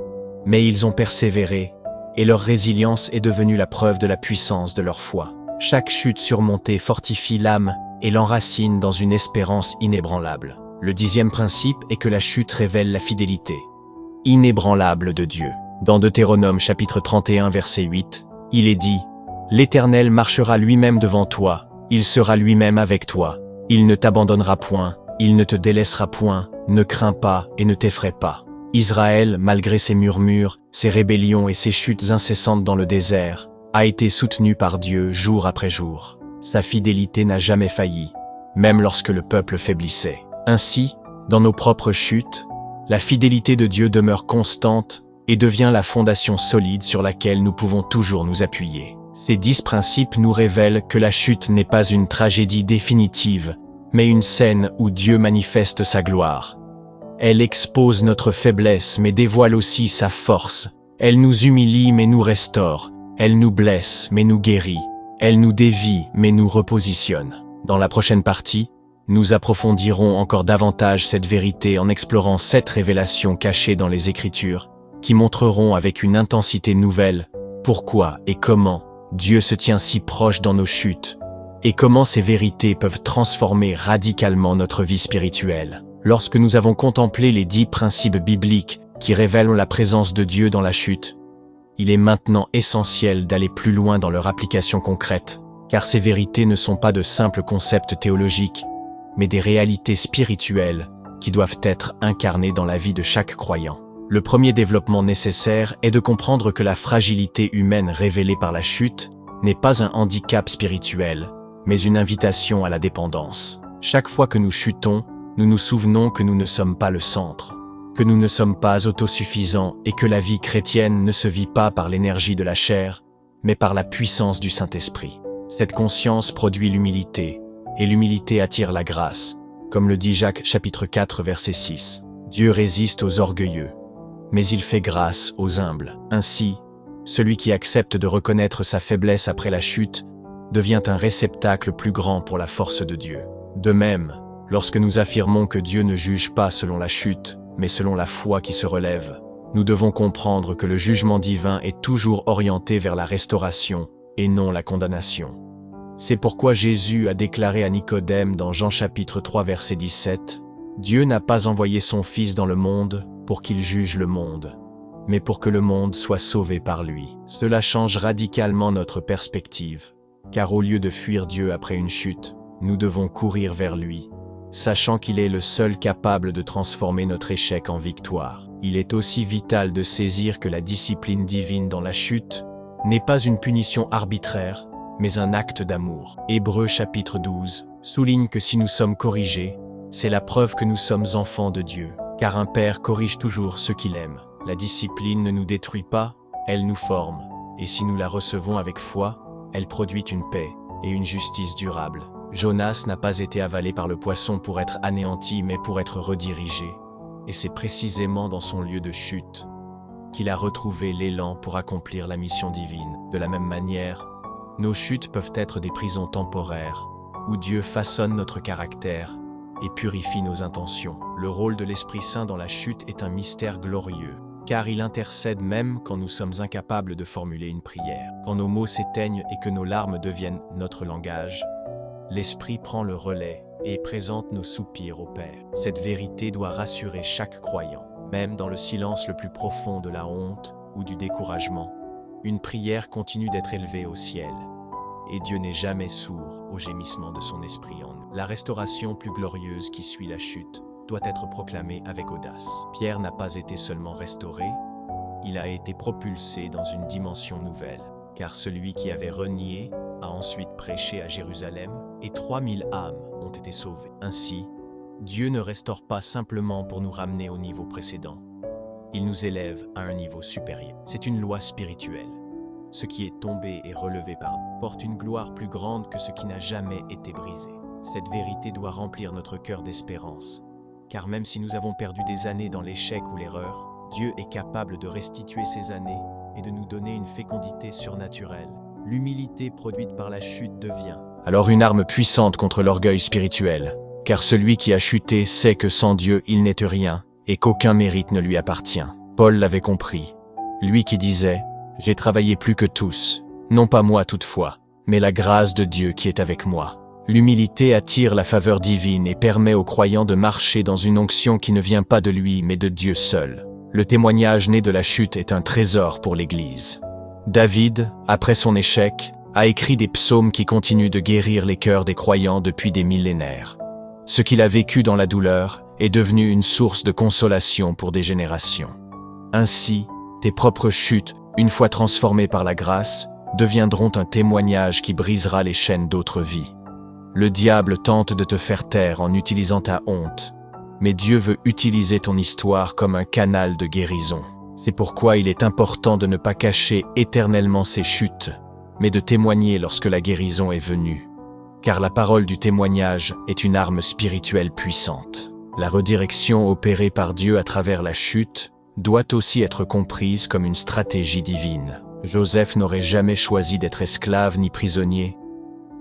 mais ils ont persévéré et leur résilience est devenue la preuve de la puissance de leur foi. Chaque chute surmontée fortifie l'âme et l'enracine dans une espérance inébranlable. Le 10e principe est que la chute révèle la fidélité inébranlable de Dieu. Dans Deutéronome chapitre 31 verset 8, il est dit « L'Éternel marchera lui-même devant toi, il sera lui-même avec toi, il ne t'abandonnera point, il ne te délaissera point, ne crains pas et ne t'effraie pas. » Israël, malgré ses murmures, ses rébellions et ses chutes incessantes dans le désert, a été soutenu par Dieu jour après jour. Sa fidélité n'a jamais failli, même lorsque le peuple faiblissait. Ainsi, dans nos propres chutes, la fidélité de Dieu demeure constante et devient la fondation solide sur laquelle nous pouvons toujours nous appuyer. Ces 10 principes nous révèlent que la chute n'est pas une tragédie définitive, mais une scène où Dieu manifeste sa gloire. Elle expose notre faiblesse mais dévoile aussi sa force. Elle nous humilie mais nous restaure. Elle nous blesse mais nous guérit. Elle nous dévie mais nous repositionne. Dans la prochaine partie, nous approfondirons encore davantage cette vérité en explorant 7 révélations cachées dans les Écritures, qui montreront avec une intensité nouvelle pourquoi et comment Dieu se tient si proche dans nos chutes, et comment ces vérités peuvent transformer radicalement notre vie spirituelle. Lorsque nous avons contemplé les 10 principes bibliques qui révèlent la présence de Dieu dans la chute, il est maintenant essentiel d'aller plus loin dans leur application concrète, car ces vérités ne sont pas de simples concepts théologiques, mais des réalités spirituelles qui doivent être incarnées dans la vie de chaque croyant. Le premier développement nécessaire est de comprendre que la fragilité humaine révélée par la chute n'est pas un handicap spirituel, mais une invitation à la dépendance. Chaque fois que nous chutons, nous nous souvenons que nous ne sommes pas le centre, que nous ne sommes pas autosuffisants et que la vie chrétienne ne se vit pas par l'énergie de la chair, mais par la puissance du Saint-Esprit. Cette conscience produit l'humilité, et l'humilité attire la grâce, comme le dit Jacques chapitre 4 verset 6. Dieu résiste aux orgueilleux, mais il fait grâce aux humbles. Ainsi, celui qui accepte de reconnaître sa faiblesse après la chute devient un réceptacle plus grand pour la force de Dieu. De même, lorsque nous affirmons que Dieu ne juge pas selon la chute, mais selon la foi qui se relève, nous devons comprendre que le jugement divin est toujours orienté vers la restauration et non la condamnation. C'est pourquoi Jésus a déclaré à Nicodème dans Jean chapitre 3 verset 17 « Dieu n'a pas envoyé son Fils dans le monde pour qu'il juge le monde, mais pour que le monde soit sauvé par lui. » Cela change radicalement notre perspective, car au lieu de fuir Dieu après une chute, nous devons courir vers lui, sachant qu'il est le seul capable de transformer notre échec en victoire. Il est aussi vital de saisir que la discipline divine dans la chute n'est pas une punition arbitraire, mais un acte d'amour. Hébreux chapitre 12 souligne que si nous sommes corrigés, c'est la preuve que nous sommes enfants de Dieu, car un père corrige toujours ceux qu'il aime. La discipline ne nous détruit pas, elle nous forme, et si nous la recevons avec foi, elle produit une paix et une justice durable. Jonas n'a pas été avalé par le poisson pour être anéanti, mais pour être redirigé, et c'est précisément dans son lieu de chute qu'il a retrouvé l'élan pour accomplir la mission divine. De la même manière, nos chutes peuvent être des prisons temporaires, où Dieu façonne notre caractère et purifie nos intentions. Le rôle de l'Esprit Saint dans la chute est un mystère glorieux, car il intercède même quand nous sommes incapables de formuler une prière. Quand nos mots s'éteignent et que nos larmes deviennent notre langage, l'Esprit prend le relais et présente nos soupirs au Père. Cette vérité doit rassurer chaque croyant, même dans le silence le plus profond de la honte ou du découragement. Une prière continue d'être élevée au ciel, et Dieu n'est jamais sourd au gémissement de son esprit en nous. La restauration plus glorieuse qui suit la chute doit être proclamée avec audace. Pierre n'a pas été seulement restauré, il a été propulsé dans une dimension nouvelle, car celui qui avait renié a ensuite prêché à Jérusalem, et 3000 âmes ont été sauvées. Ainsi, Dieu ne restaure pas simplement pour nous ramener au niveau précédent. Il nous élève à un niveau supérieur. C'est une loi spirituelle. Ce qui est tombé et relevé par Dieu porte une gloire plus grande que ce qui n'a jamais été brisé. Cette vérité doit remplir notre cœur d'espérance, car même si nous avons perdu des années dans l'échec ou l'erreur, Dieu est capable de restituer ces années et de nous donner une fécondité surnaturelle. L'humilité produite par la chute devient alors une arme puissante contre l'orgueil spirituel, car celui qui a chuté sait que sans Dieu il n'est rien, et qu'aucun mérite ne lui appartient. Paul l'avait compris, lui qui disait « J'ai travaillé plus que tous, non pas moi toutefois, mais la grâce de Dieu qui est avec moi ». L'humilité attire la faveur divine et permet aux croyants de marcher dans une onction qui ne vient pas de lui mais de Dieu seul. Le témoignage né de la chute est un trésor pour l'Église. David, après son échec, a écrit des psaumes qui continuent de guérir les cœurs des croyants depuis des millénaires. Ce qu'il a vécu dans la douleur est devenu une source de consolation pour des générations. Ainsi, tes propres chutes, une fois transformées par la grâce, deviendront un témoignage qui brisera les chaînes d'autres vies. Le diable tente de te faire taire en utilisant ta honte, mais Dieu veut utiliser ton histoire comme un canal de guérison. C'est pourquoi il est important de ne pas cacher éternellement ses chutes, mais de témoigner lorsque la guérison est venue. Car la parole du témoignage est une arme spirituelle puissante. La redirection opérée par Dieu à travers la chute doit aussi être comprise comme une stratégie divine. Joseph n'aurait jamais choisi d'être esclave ni prisonnier,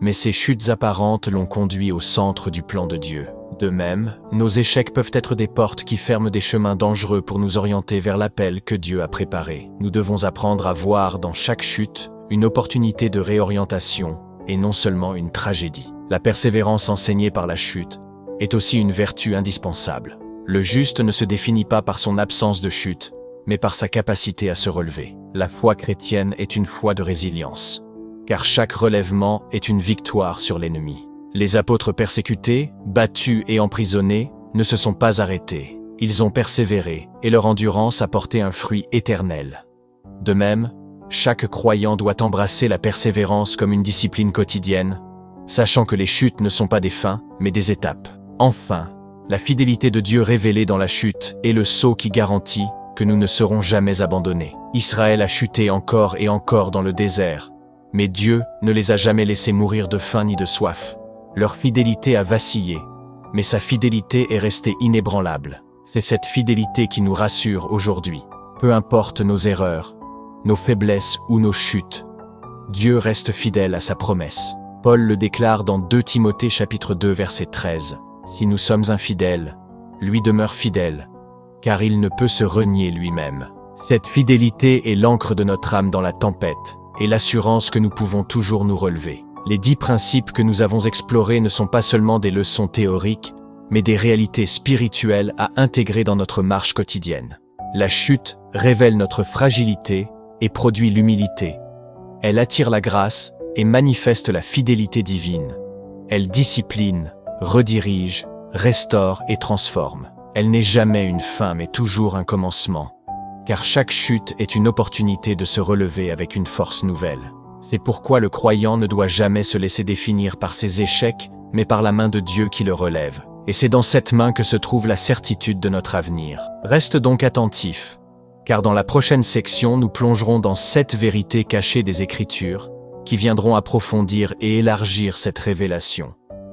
mais ses chutes apparentes l'ont conduit au centre du plan de Dieu. De même, nos échecs peuvent être des portes qui ferment des chemins dangereux pour nous orienter vers l'appel que Dieu a préparé. Nous devons apprendre à voir dans chaque chute une opportunité de réorientation et non seulement une tragédie. La persévérance enseignée par la chute est aussi une vertu indispensable. Le juste ne se définit pas par son absence de chute, mais par sa capacité à se relever. La foi chrétienne est une foi de résilience, car chaque relèvement est une victoire sur l'ennemi. Les apôtres persécutés, battus et emprisonnés ne se sont pas arrêtés. Ils ont persévéré, et leur endurance a porté un fruit éternel. De même, chaque croyant doit embrasser la persévérance comme une discipline quotidienne, sachant que les chutes ne sont pas des fins, mais des étapes. Enfin, la fidélité de Dieu révélée dans la chute est le sceau qui garantit que nous ne serons jamais abandonnés. Israël a chuté encore et encore dans le désert, mais Dieu ne les a jamais laissés mourir de faim ni de soif. Leur fidélité a vacillé, mais sa fidélité est restée inébranlable. C'est cette fidélité qui nous rassure aujourd'hui. Peu importe nos erreurs, nos faiblesses ou nos chutes, Dieu reste fidèle à sa promesse. Paul le déclare dans 2 Timothée chapitre 2 verset 13. « Si nous sommes infidèles, lui demeure fidèle, car il ne peut se renier lui-même. » Cette fidélité est l'encre de notre âme dans la tempête et l'assurance que nous pouvons toujours nous relever. Les 10 principes que nous avons explorés ne sont pas seulement des leçons théoriques, mais des réalités spirituelles à intégrer dans notre marche quotidienne. La chute révèle notre fragilité et produit l'humilité. Elle attire la grâce et manifeste la fidélité divine. Elle discipline, redirige, restaure et transforme. Elle n'est jamais une fin mais toujours un commencement, car chaque chute est une opportunité de se relever avec une force nouvelle. C'est pourquoi le croyant ne doit jamais se laisser définir par ses échecs, mais par la main de Dieu qui le relève. Et c'est dans cette main que se trouve la certitude de notre avenir. Reste donc attentif, car dans la prochaine section, nous plongerons dans 7 vérités cachées des Écritures, qui viendront approfondir et élargir cette révélation.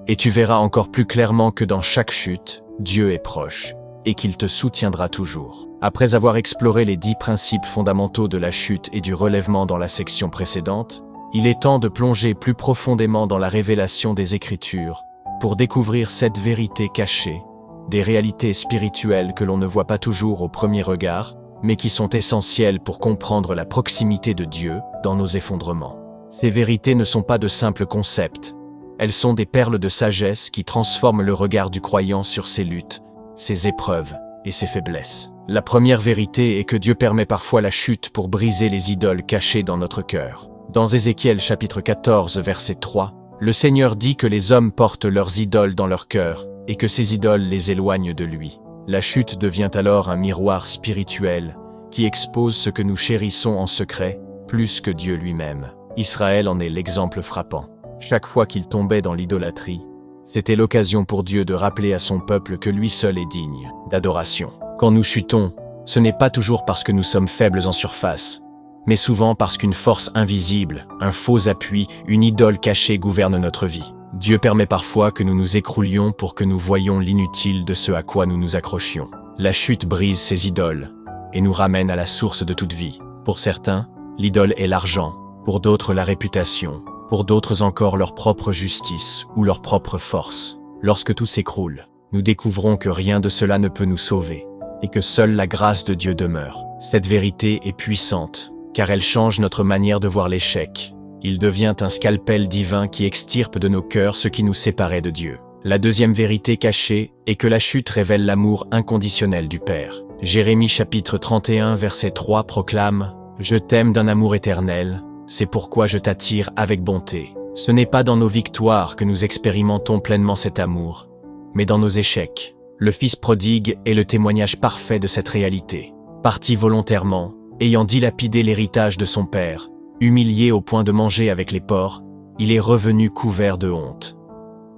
Et tu verras encore plus clairement que dans chaque chute, Dieu est proche, et qu'il te soutiendra toujours. Après avoir exploré les 10 principes fondamentaux de la chute et du relèvement dans la section précédente, il est temps de plonger plus profondément dans la révélation des Écritures pour découvrir cette vérité cachée, des réalités spirituelles que l'on ne voit pas toujours au premier regard, mais qui sont essentielles pour comprendre la proximité de Dieu dans nos effondrements. Ces vérités ne sont pas de simples concepts, elles sont des perles de sagesse qui transforment le regard du croyant sur ses luttes, ses épreuves et ses faiblesses. La première vérité est que Dieu permet parfois la chute pour briser les idoles cachées dans notre cœur. Dans Ézéchiel chapitre 14 verset 3, le Seigneur dit que les hommes portent leurs idoles dans leur cœur et que ces idoles les éloignent de lui. La chute devient alors un miroir spirituel qui expose ce que nous chérissons en secret plus que Dieu lui-même. Israël en est l'exemple frappant. Chaque fois qu'il tombait dans l'idolâtrie, c'était l'occasion pour Dieu de rappeler à son peuple que lui seul est digne d'adoration. Quand nous chutons, ce n'est pas toujours parce que nous sommes faibles en surface, mais souvent parce qu'une force invisible, un faux appui, une idole cachée gouverne notre vie. Dieu permet parfois que nous nous écroulions pour que nous voyions l'inutile de ce à quoi nous nous accrochions. La chute brise ces idoles et nous ramène à la source de toute vie. Pour certains, l'idole est l'argent, pour d'autres la réputation, pour d'autres encore leur propre justice ou leur propre force. Lorsque tout s'écroule, nous découvrons que rien de cela ne peut nous sauver et que seule la grâce de Dieu demeure. Cette vérité est puissante, car elle change notre manière de voir l'échec. Il devient un scalpel divin qui extirpe de nos cœurs ce qui nous séparait de Dieu. La deuxième vérité cachée est que la chute révèle l'amour inconditionnel du Père. Jérémie chapitre 31 verset 3 proclame « Je t'aime d'un amour éternel, c'est pourquoi je t'attire avec bonté ». Ce n'est pas dans nos victoires que nous expérimentons pleinement cet amour, mais dans nos échecs. Le Fils prodigue est le témoignage parfait de cette réalité. Parti volontairement, ayant dilapidé l'héritage de son père, humilié au point de manger avec les porcs, il est revenu couvert de honte.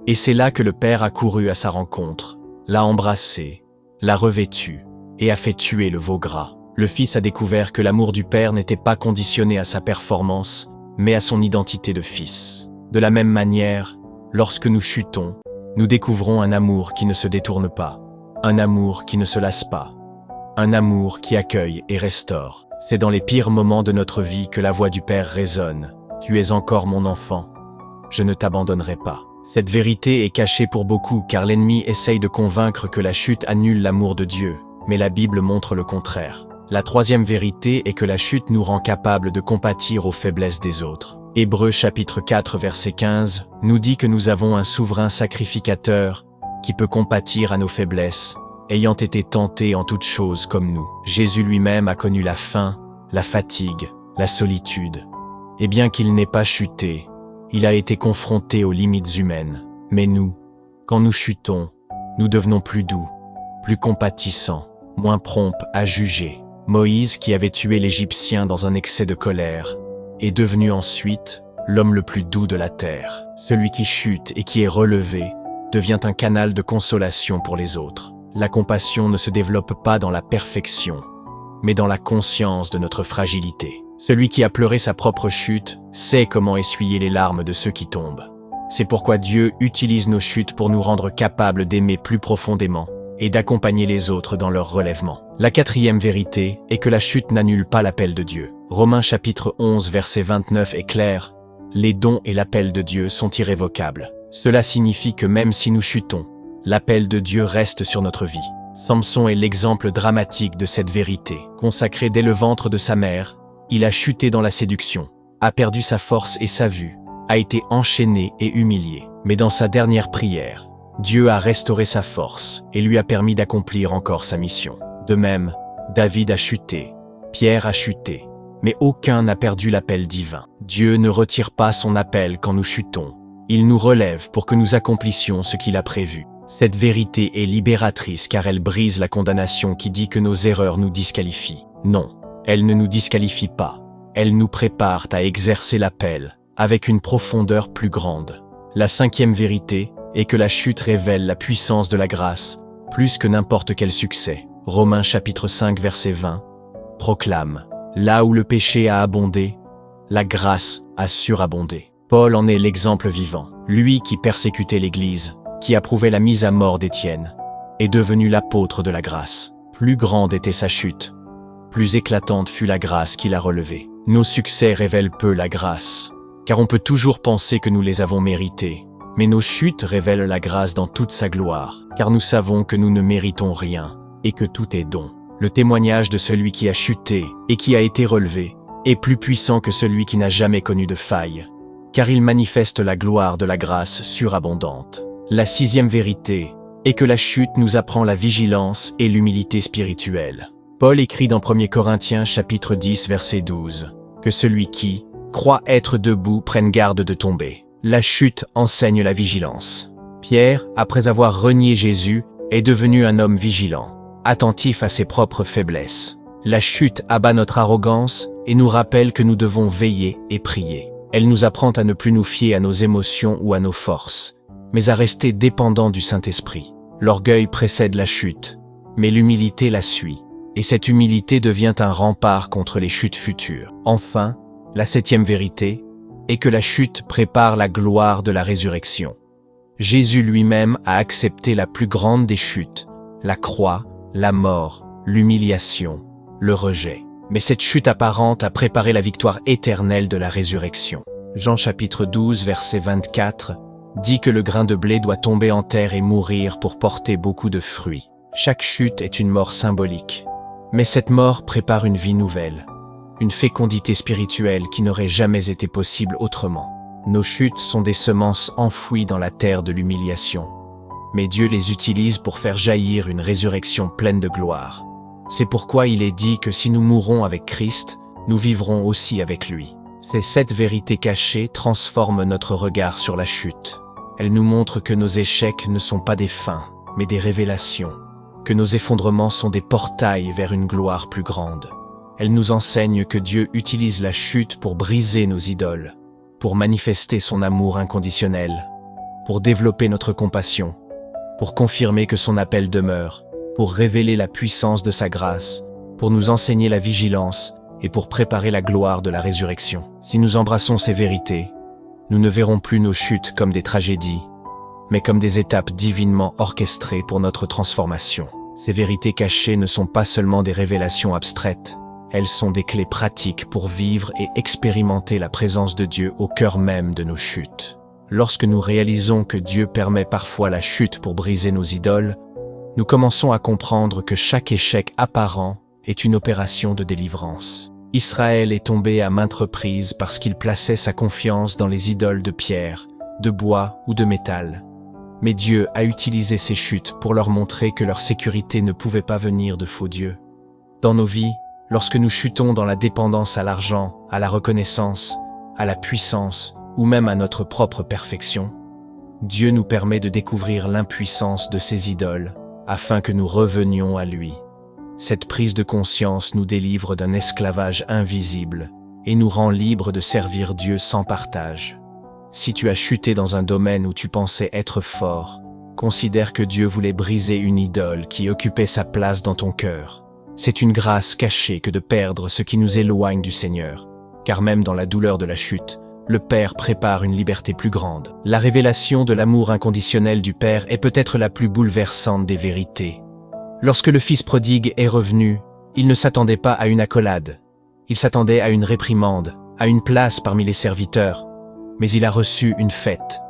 Et c'est là que le Père a couru à sa rencontre, l'a embrassé, l'a revêtu, et a fait tuer le veau gras. Le Fils a découvert que l'amour du Père n'était pas conditionné à sa performance, mais à son identité de Fils. De la même manière, lorsque nous chutons, nous découvrons un amour qui ne se détourne pas, un amour qui ne se lasse pas, un amour qui accueille et restaure. C'est dans les pires moments de notre vie que la voix du Père résonne. « Tu es encore mon enfant, je ne t'abandonnerai pas ». Cette vérité est cachée pour beaucoup car l'ennemi essaye de convaincre que la chute annule l'amour de Dieu, mais la Bible montre le contraire. La troisième vérité est que la chute nous rend capables de compatir aux faiblesses des autres. Hébreux chapitre 4 verset 15 nous dit que nous avons un souverain sacrificateur qui peut compatir à nos faiblesses ayant été tenté en toutes choses comme nous. Jésus lui-même a connu la faim, la fatigue, la solitude. Et bien qu'il n'ait pas chuté, il a été confronté aux limites humaines. Mais nous, quand nous chutons, nous devenons plus doux, plus compatissants, moins prompts à juger. Moïse, qui avait tué l'Égyptien dans un excès de colère, est devenu ensuite l'homme le plus doux de la terre. Celui qui chute et qui est relevé devient un canal de consolation pour les autres. La compassion ne se développe pas dans la perfection, mais dans la conscience de notre fragilité. Celui qui a pleuré sa propre chute sait comment essuyer les larmes de ceux qui tombent. C'est pourquoi Dieu utilise nos chutes pour nous rendre capables d'aimer plus profondément et d'accompagner les autres dans leur relèvement. La quatrième vérité est que la chute n'annule pas l'appel de Dieu. Romains chapitre 11 verset 29 est clair. Les dons et l'appel de Dieu sont irrévocables. Cela signifie que même si nous chutons, l'appel de Dieu reste sur notre vie. Samson est l'exemple dramatique de cette vérité. Consacré dès le ventre de sa mère, il a chuté dans la séduction, a perdu sa force et sa vue, a été enchaîné et humilié. Mais dans sa dernière prière, Dieu a restauré sa force et lui a permis d'accomplir encore sa mission. De même, David a chuté, Pierre a chuté, mais aucun n'a perdu l'appel divin. Dieu ne retire pas son appel quand nous chutons. Il nous relève pour que nous accomplissions ce qu'il a prévu. Cette vérité est libératrice car elle brise la condamnation qui dit que nos erreurs nous disqualifient. Non, elle ne nous disqualifie pas. Elle nous prépare à exercer l'appel avec une profondeur plus grande. La cinquième vérité est que la chute révèle la puissance de la grâce plus que n'importe quel succès. Romains chapitre 5 verset 20 proclame « Là où le péché a abondé, la grâce a surabondé ». Paul en est l'exemple vivant. Lui qui persécutait l'Église, qui approuvait la mise à mort d'Étienne, est devenu l'apôtre de la grâce. Plus grande était sa chute, plus éclatante fut la grâce qui l'a relevé. Nos succès révèlent peu la grâce, car on peut toujours penser que nous les avons mérités. Mais nos chutes révèlent la grâce dans toute sa gloire, car nous savons que nous ne méritons rien, et que tout est don. Le témoignage de celui qui a chuté et qui a été relevé est plus puissant que celui qui n'a jamais connu de faille, car il manifeste la gloire de la grâce surabondante. La sixième vérité est que la chute nous apprend la vigilance et l'humilité spirituelle. Paul écrit dans 1 Corinthiens chapitre 10 verset 12 que celui qui croit être debout prenne garde de tomber. La chute enseigne la vigilance. Pierre, après avoir renié Jésus, est devenu un homme vigilant, attentif à ses propres faiblesses. La chute abat notre arrogance et nous rappelle que nous devons veiller et prier. Elle nous apprend à ne plus nous fier à nos émotions ou à nos forces, mais à rester dépendants du Saint-Esprit. L'orgueil précède la chute, mais l'humilité la suit, et cette humilité devient un rempart contre les chutes futures. Enfin, la septième vérité est que la chute prépare la gloire de la résurrection. Jésus lui-même a accepté la plus grande des chutes, la croix, la mort, l'humiliation, le rejet. Mais cette chute apparente a préparé la victoire éternelle de la résurrection. Jean chapitre 12 verset 24 dit que le grain de blé doit tomber en terre et mourir pour porter beaucoup de fruits. Chaque chute est une mort symbolique, mais cette mort prépare une vie nouvelle, une fécondité spirituelle qui n'aurait jamais été possible autrement. Nos chutes sont des semences enfouies dans la terre de l'humiliation, mais Dieu les utilise pour faire jaillir une résurrection pleine de gloire. C'est pourquoi il est dit que si nous mourons avec Christ, nous vivrons aussi avec lui. Cette vérité cachée transforme notre regard sur la chute. Elle nous montre que nos échecs ne sont pas des fins, mais des révélations, que nos effondrements sont des portails vers une gloire plus grande. Elle nous enseigne que Dieu utilise la chute pour briser nos idoles, pour manifester son amour inconditionnel, pour développer notre compassion, pour confirmer que son appel demeure, pour révéler la puissance de sa grâce, pour nous enseigner la vigilance et pour préparer la gloire de la résurrection. Si nous embrassons ces vérités, nous ne verrons plus nos chutes comme des tragédies, mais comme des étapes divinement orchestrées pour notre transformation. Ces vérités cachées ne sont pas seulement des révélations abstraites, elles sont des clés pratiques pour vivre et expérimenter la présence de Dieu au cœur même de nos chutes. Lorsque nous réalisons que Dieu permet parfois la chute pour briser nos idoles, nous commençons à comprendre que chaque échec apparent est une opération de délivrance. Israël est tombé à maintes reprises parce qu'il plaçait sa confiance dans les idoles de pierre, de bois ou de métal. Mais Dieu a utilisé ces chutes pour leur montrer que leur sécurité ne pouvait pas venir de faux dieux. Dans nos vies, lorsque nous chutons dans la dépendance à l'argent, à la reconnaissance, à la puissance ou même à notre propre perfection, Dieu nous permet de découvrir l'impuissance de ces idoles afin que nous revenions à lui. Cette prise de conscience nous délivre d'un esclavage invisible et nous rend libres de servir Dieu sans partage. Si tu as chuté dans un domaine où tu pensais être fort, considère que Dieu voulait briser une idole qui occupait sa place dans ton cœur. C'est une grâce cachée que de perdre ce qui nous éloigne du Seigneur, car même dans la douleur de la chute, le Père prépare une liberté plus grande. La révélation de l'amour inconditionnel du Père est peut-être la plus bouleversante des vérités. Lorsque le Fils prodigue est revenu, il ne s'attendait pas à une accolade. Il s'attendait à une réprimande, à une place parmi les serviteurs, mais il a reçu une fête.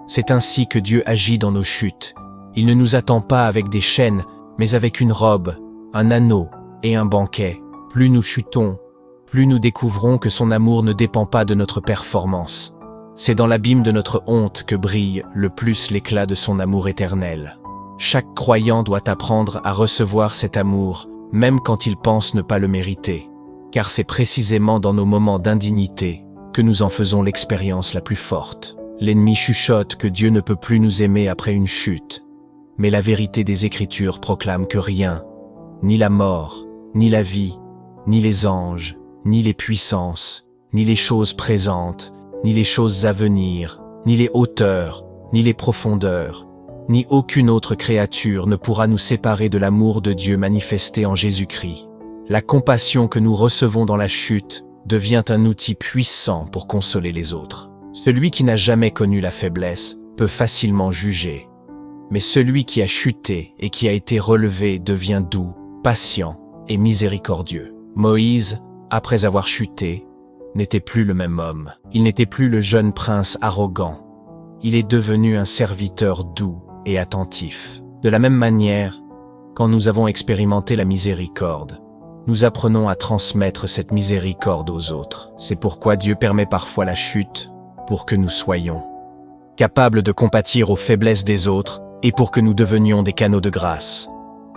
C'est ainsi que Dieu agit dans nos chutes. Il ne nous attend pas avec des chaînes, mais avec une robe, un anneau et un banquet. Plus nous chutons, plus nous découvrons que son amour ne dépend pas de notre performance. C'est dans l'abîme de notre honte que brille le plus l'éclat de son amour éternel. Chaque croyant doit apprendre à recevoir cet amour, même quand il pense ne pas le mériter, car c'est précisément dans nos moments d'indignité que nous en faisons l'expérience la plus forte. L'ennemi chuchote que Dieu ne peut plus nous aimer après une chute, mais la vérité des Écritures proclame que rien, ni la mort, ni la vie, ni les anges, ni les puissances, ni les choses présentes, ni les choses à venir, ni les hauteurs, ni les profondeurs, ni aucune autre créature ne pourra nous séparer de l'amour de Dieu manifesté en Jésus-Christ. La compassion que nous recevons dans la chute devient un outil puissant pour consoler les autres. Celui qui n'a jamais connu la faiblesse peut facilement juger, mais celui qui a chuté et qui a été relevé devient doux, patient et miséricordieux. Moïse, après avoir chuté, n'était plus le même homme. Il n'était plus le jeune prince arrogant. Il est devenu un serviteur doux et attentif. De la même manière, quand nous avons expérimenté la miséricorde, nous apprenons à transmettre cette miséricorde aux autres. C'est pourquoi Dieu permet parfois la chute, pour que nous soyons capables de compatir aux faiblesses des autres et pour que nous devenions des canaux de grâce.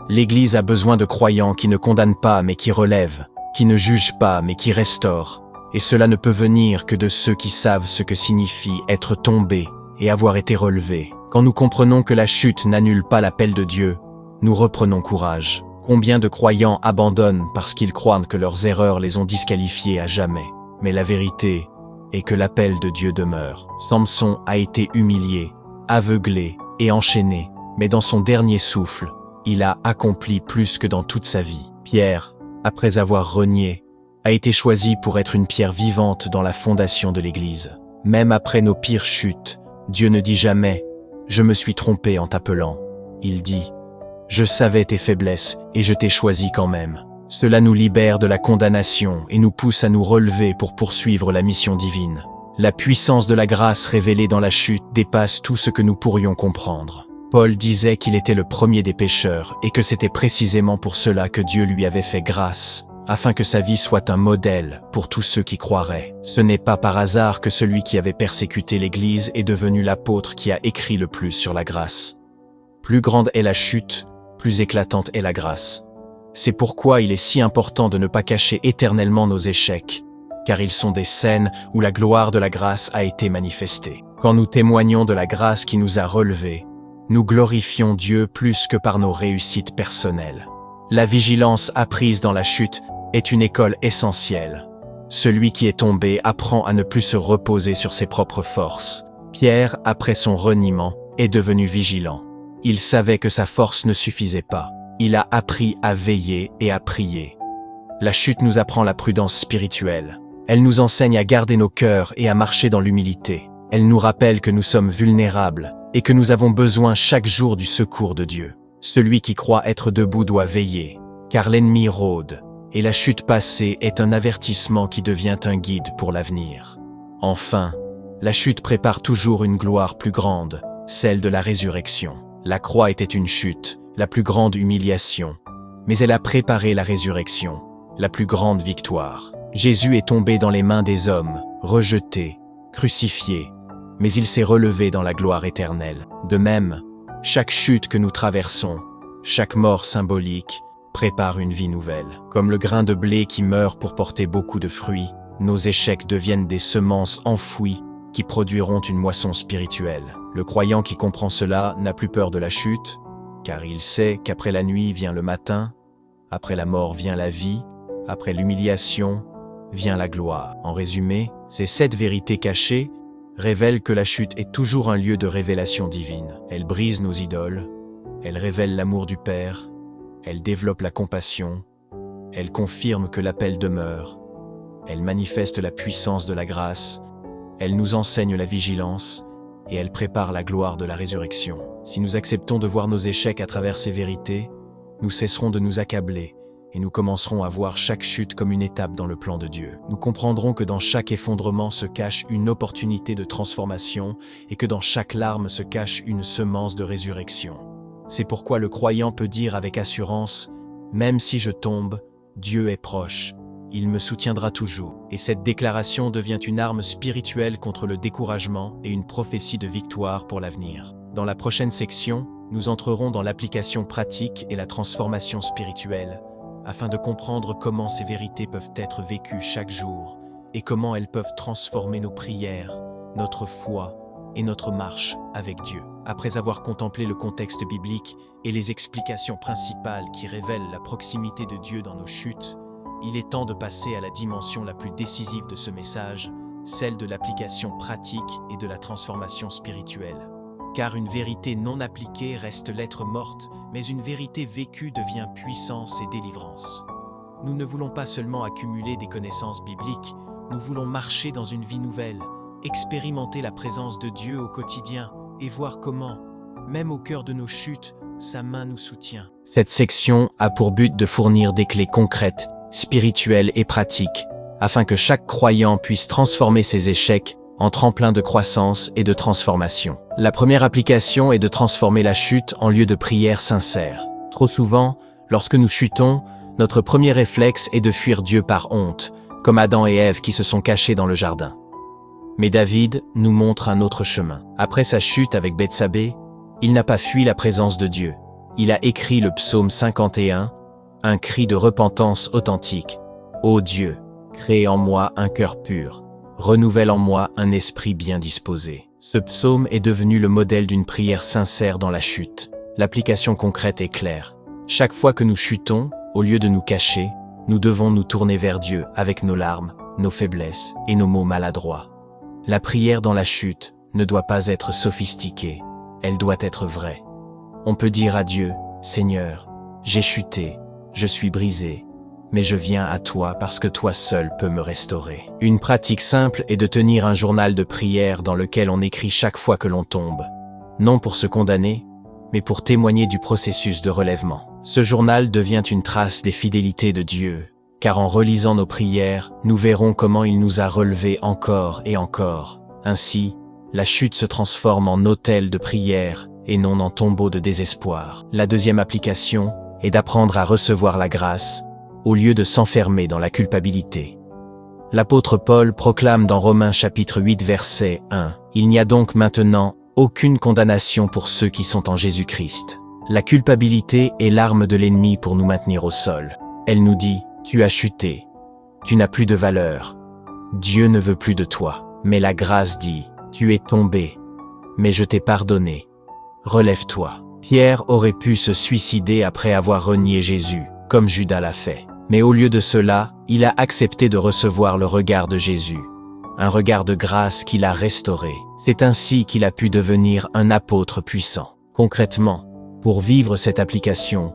L'Église a besoin de croyants qui ne condamnent pas mais qui relèvent, qui ne jugent pas mais qui restaurent. Et cela ne peut venir que de ceux qui savent ce que signifie être tombé et avoir été relevé. Quand nous comprenons que la chute n'annule pas l'appel de Dieu, nous reprenons courage. Combien de croyants abandonnent parce qu'ils croient que leurs erreurs les ont disqualifiés à jamais. Mais la vérité est que l'appel de Dieu demeure. Samson a été humilié, aveuglé et enchaîné, mais dans son dernier souffle, il a accompli plus que dans toute sa vie. Pierre, après avoir renié, a été choisi pour être une pierre vivante dans la fondation de l'Église. Même après nos pires chutes, Dieu ne dit jamais « Je me suis trompé en t'appelant ». Il dit « Je savais tes faiblesses et je t'ai choisi quand même ». Cela nous libère de la condamnation et nous pousse à nous relever pour poursuivre la mission divine. La puissance de la grâce révélée dans la chute dépasse tout ce que nous pourrions comprendre. Paul disait qu'il était le premier des pécheurs et que c'était précisément pour cela que Dieu lui avait fait grâce, afin que sa vie soit un modèle pour tous ceux qui croiraient. Ce n'est pas par hasard que celui qui avait persécuté l'Église est devenu l'apôtre qui a écrit le plus sur la grâce. Plus grande est la chute, plus éclatante est la grâce. C'est pourquoi il est si important de ne pas cacher éternellement nos échecs, car ils sont des scènes où la gloire de la grâce a été manifestée. Quand nous témoignons de la grâce qui nous a relevés, nous glorifions Dieu plus que par nos réussites personnelles. La vigilance apprise dans la chute est une école essentielle. Celui qui est tombé apprend à ne plus se reposer sur ses propres forces. Pierre, après son reniement, est devenu vigilant. Il savait que sa force ne suffisait pas. Il a appris à veiller et à prier. La chute nous apprend la prudence spirituelle. Elle nous enseigne à garder nos cœurs et à marcher dans l'humilité. Elle nous rappelle que nous sommes vulnérables et que nous avons besoin chaque jour du secours de Dieu. Celui qui croit être debout doit veiller, car l'ennemi rôde, et la chute passée est un avertissement qui devient un guide pour l'avenir. Enfin, la chute prépare toujours une gloire plus grande, celle de la résurrection. La croix était une chute, la plus grande humiliation, mais elle a préparé la résurrection, la plus grande victoire. Jésus est tombé dans les mains des hommes, rejeté, crucifié, mais il s'est relevé dans la gloire éternelle. De même, chaque chute que nous traversons, chaque mort symbolique, prépare une vie nouvelle. Comme le grain de blé qui meurt pour porter beaucoup de fruits, nos échecs deviennent des semences enfouies qui produiront une moisson spirituelle. Le croyant qui comprend cela n'a plus peur de la chute, car il sait qu'après la nuit vient le matin, après la mort vient la vie, après l'humiliation vient la gloire. En résumé, ces 7 vérités cachées révèlent que la chute est toujours un lieu de révélation divine. Elle brise nos idoles, elle révèle l'amour du Père, elle développe la compassion, elle confirme que l'appel demeure, elle manifeste la puissance de la grâce, elle nous enseigne la vigilance et elle prépare la gloire de la résurrection. Si nous acceptons de voir nos échecs à travers ces vérités, nous cesserons de nous accabler et nous commencerons à voir chaque chute comme une étape dans le plan de Dieu. Nous comprendrons que dans chaque effondrement se cache une opportunité de transformation et que dans chaque larme se cache une semence de résurrection. C'est pourquoi le croyant peut dire avec assurance « Même si je tombe, Dieu est proche, il me soutiendra toujours ». Et cette déclaration devient une arme spirituelle contre le découragement et une prophétie de victoire pour l'avenir. Dans la prochaine section, nous entrerons dans l'application pratique et la transformation spirituelle, afin de comprendre comment ces vérités peuvent être vécues chaque jour et comment elles peuvent transformer nos prières, notre foi et notre marche avec Dieu. Après avoir contemplé le contexte biblique et les explications principales qui révèlent la proximité de Dieu dans nos chutes, il est temps de passer à la dimension la plus décisive de ce message, celle de l'application pratique et de la transformation spirituelle. Car une vérité non appliquée reste lettre morte, mais une vérité vécue devient puissance et délivrance. Nous ne voulons pas seulement accumuler des connaissances bibliques, nous voulons marcher dans une vie nouvelle, expérimenter la présence de Dieu au quotidien et voir comment, même au cœur de nos chutes, sa main nous soutient. Cette section a pour but de fournir des clés concrètes, spirituelles et pratiques, afin que chaque croyant puisse transformer ses échecs en tremplin de croissance et de transformation. La première application est de transformer la chute en lieu de prière sincère. Trop souvent, lorsque nous chutons, notre premier réflexe est de fuir Dieu par honte, comme Adam et Ève qui se sont cachés dans le jardin. Mais David nous montre un autre chemin. Après sa chute avec Bethsabée, il n'a pas fui la présence de Dieu. Il a écrit le psaume 51, un cri de repentance authentique. « Ô Dieu, crée en moi un cœur pur. Renouvelle en moi un esprit bien disposé. » Ce psaume est devenu le modèle d'une prière sincère dans la chute. L'application concrète est claire. Chaque fois que nous chutons, au lieu de nous cacher, nous devons nous tourner vers Dieu avec nos larmes, nos faiblesses et nos mots maladroits. La prière dans la chute ne doit pas être sophistiquée, elle doit être vraie. On peut dire à Dieu, « Seigneur, j'ai chuté, je suis brisé, mais je viens à toi parce que toi seul peux me restaurer. » Une pratique simple est de tenir un journal de prière dans lequel on écrit chaque fois que l'on tombe, non pour se condamner, mais pour témoigner du processus de relèvement. Ce journal devient une trace des fidélités de Dieu, car en relisant nos prières, nous verrons comment il nous a relevés encore et encore. Ainsi, la chute se transforme en autel de prière et non en tombeau de désespoir. La deuxième application est d'apprendre à recevoir la grâce, au lieu de s'enfermer dans la culpabilité. L'apôtre Paul proclame dans Romains chapitre 8 verset 1 « Il n'y a donc maintenant aucune condamnation pour ceux qui sont en Jésus-Christ. » La culpabilité est l'arme de l'ennemi pour nous maintenir au sol. Elle nous dit « Tu as chuté, tu n'as plus de valeur, Dieu ne veut plus de toi. » Mais la grâce dit « Tu es tombé, mais je t'ai pardonné, relève-toi. » Pierre aurait pu se suicider après avoir renié Jésus, comme Judas l'a fait. Mais au lieu de cela, il a accepté de recevoir le regard de Jésus, un regard de grâce qui l'a restauré. C'est ainsi qu'il a pu devenir un apôtre puissant. Concrètement, pour vivre cette application,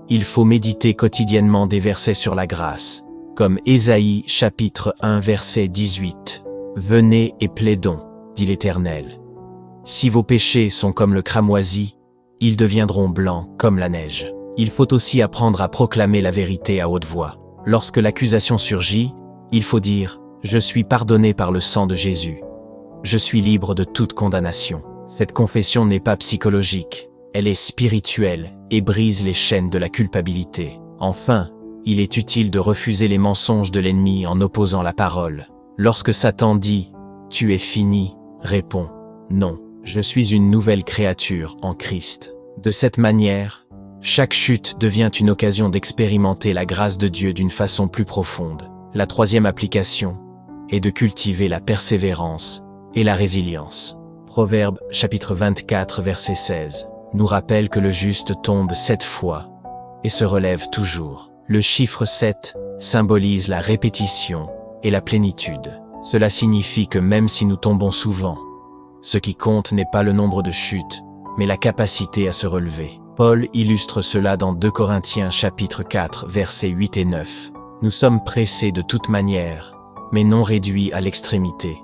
il faut méditer quotidiennement des versets sur la grâce, comme Ésaïe chapitre 1 verset 18. « Venez et plaidons, dit l'Éternel. Si vos péchés sont comme le cramoisi, ils deviendront blancs comme la neige. » Il faut aussi apprendre à proclamer la vérité à haute voix. Lorsque l'accusation surgit, il faut dire « Je suis pardonné par le sang de Jésus. Je suis libre de toute condamnation. » Cette confession n'est pas psychologique, elle est spirituelle et brise les chaînes de la culpabilité. Enfin, il est utile de refuser les mensonges de l'ennemi en opposant la parole. Lorsque Satan dit « Tu es fini », réponds Non, je suis une nouvelle créature en Christ. De cette manière, chaque chute devient une occasion d'expérimenter la grâce de Dieu d'une façon plus profonde. La troisième application est de cultiver la persévérance et la résilience. Proverbe chapitre 24 verset 16 nous rappelle que le juste tombe 7 fois et se relève toujours. Le chiffre 7 symbolise la répétition et la plénitude. Cela signifie que même si nous tombons souvent, ce qui compte n'est pas le nombre de chutes, mais la capacité à se relever. Paul illustre cela dans 2 Corinthiens chapitre 4 versets 8 et 9. Nous sommes pressés de toute manière, mais non réduits à l'extrémité.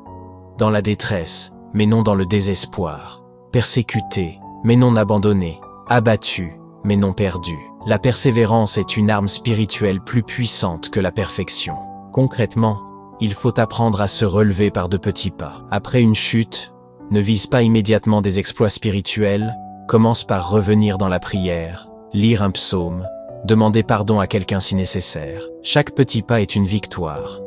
Dans la détresse, mais non dans le désespoir. Persécutés, mais non abandonnés. Abattus, mais non perdus. La persévérance est une arme spirituelle plus puissante que la perfection. Concrètement, il faut apprendre à se relever par de petits pas. Après une chute, ne vise pas immédiatement des exploits spirituels, commence par revenir dans la prière, lire un psaume, demander pardon à quelqu'un si nécessaire. Chaque petit pas est une victoire.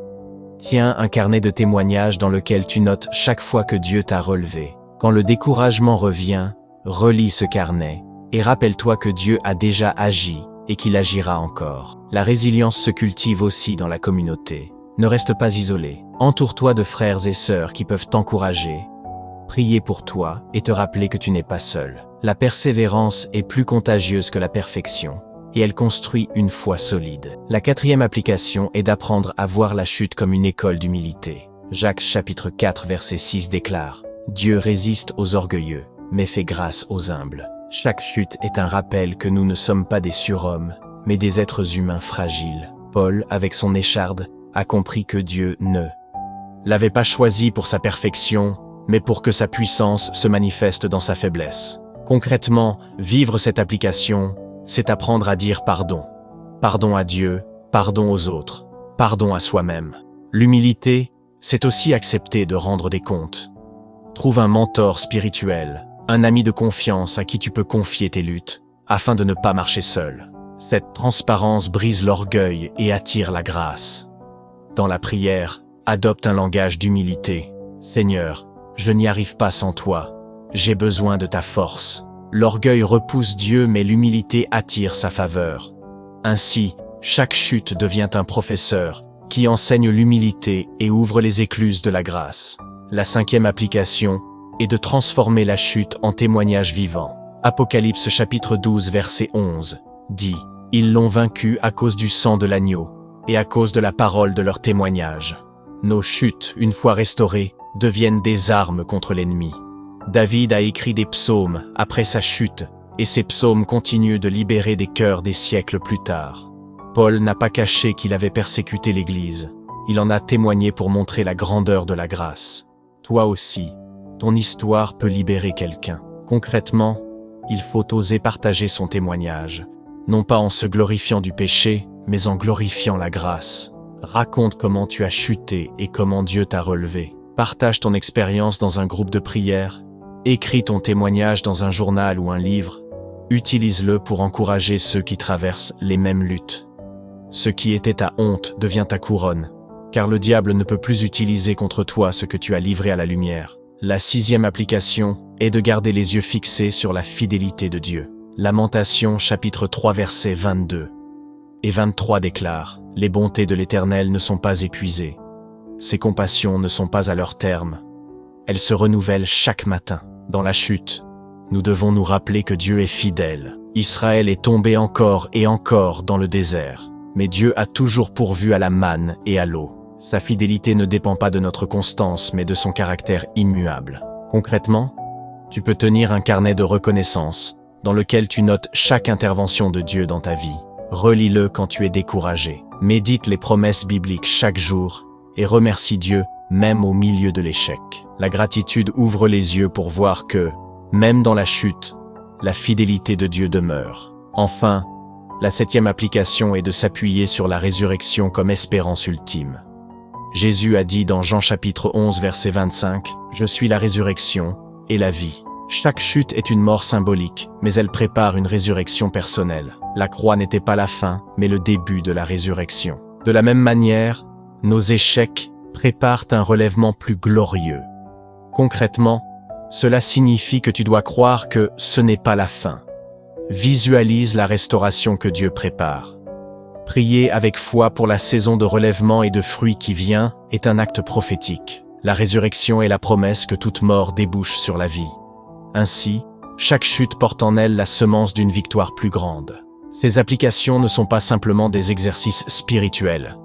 Tiens un carnet de témoignages dans lequel tu notes chaque fois que Dieu t'a relevé. Quand le découragement revient, relis ce carnet et rappelle-toi que Dieu a déjà agi et qu'il agira encore. La résilience se cultive aussi dans la communauté. Ne reste pas isolé. Entoure-toi de frères et sœurs qui peuvent t'encourager, prier pour toi et te rappeler que tu n'es pas seul. La persévérance est plus contagieuse que la perfection, et elle construit une foi solide. La quatrième application est d'apprendre à voir la chute comme une école d'humilité. Jacques chapitre 4 verset 6 déclare « Dieu résiste aux orgueilleux, mais fait grâce aux humbles ». Chaque chute est un rappel que nous ne sommes pas des surhommes, mais des êtres humains fragiles. Paul, avec son écharde, a compris que Dieu ne l'avait pas choisi pour sa perfection, mais pour que sa puissance se manifeste dans sa faiblesse. Concrètement, vivre cette application, c'est apprendre à dire pardon. Pardon à Dieu, pardon aux autres, pardon à soi-même. L'humilité, c'est aussi accepter de rendre des comptes. Trouve un mentor spirituel, un ami de confiance à qui tu peux confier tes luttes, afin de ne pas marcher seul. Cette transparence brise l'orgueil et attire la grâce. Dans la prière, adopte un langage d'humilité. Seigneur, je n'y arrive pas sans toi. J'ai besoin de ta force. L'orgueil repousse Dieu, mais l'humilité attire sa faveur. Ainsi, chaque chute devient un professeur qui enseigne l'humilité et ouvre les écluses de la grâce. La cinquième application est de transformer la chute en témoignage vivant. Apocalypse chapitre 12 verset 11 dit « Ils l'ont vaincu à cause du sang de l'agneau et à cause de la parole de leur témoignage. » Nos chutes, une fois restaurées, deviennent des armes contre l'ennemi. David a écrit des psaumes après sa chute, et ces psaumes continuent de libérer des cœurs des siècles plus tard. Paul n'a pas caché qu'il avait persécuté l'Église. Il en a témoigné pour montrer la grandeur de la grâce. Toi aussi, ton histoire peut libérer quelqu'un. Concrètement, il faut oser partager son témoignage, non pas en se glorifiant du péché, mais en glorifiant la grâce. Raconte comment tu as chuté et comment Dieu t'a relevé. Partage ton expérience dans un groupe de prière. Écris ton témoignage dans un journal ou un livre. Utilise-le pour encourager ceux qui traversent les mêmes luttes. Ce qui était ta honte devient ta couronne, car le diable ne peut plus utiliser contre toi ce que tu as livré à la lumière. La sixième application est de garder les yeux fixés sur la fidélité de Dieu. Lamentations chapitre 3 versets 22 et 23 déclarent « Les bontés de l'Éternel ne sont pas épuisées. Ses compassions ne sont pas à leur terme. Elles se renouvellent chaque matin. » Dans la chute, nous devons nous rappeler que Dieu est fidèle. Israël est tombé encore et encore dans le désert, mais Dieu a toujours pourvu à la manne et à l'eau. Sa fidélité ne dépend pas de notre constance, mais de son caractère immuable. Concrètement, tu peux tenir un carnet de reconnaissance, dans lequel tu notes chaque intervention de Dieu dans ta vie. Relis-le quand tu es découragé. Médite les promesses bibliques chaque jour, et remercie Dieu, même au milieu de l'échec. La gratitude ouvre les yeux pour voir que, même dans la chute, la fidélité de Dieu demeure. Enfin, la septième application est de s'appuyer sur la résurrection comme espérance ultime. Jésus a dit dans Jean chapitre 11 verset 25 « Je suis la résurrection et la vie ». Chaque chute est une mort symbolique, mais elle prépare une résurrection personnelle. La croix n'était pas la fin, mais le début de la résurrection. De la même manière, nos échecs préparent un relèvement plus glorieux. Concrètement, Cela signifie que tu dois croire que ce n'est pas la fin. Visualise la restauration que Dieu prépare. Prier avec foi pour la saison de relèvement et de fruits qui vient est un acte prophétique. La résurrection est la promesse que toute mort débouche sur la vie. Ainsi, chaque chute porte en elle la semence d'une victoire plus grande. Ces applications ne sont pas simplement des exercices spirituels.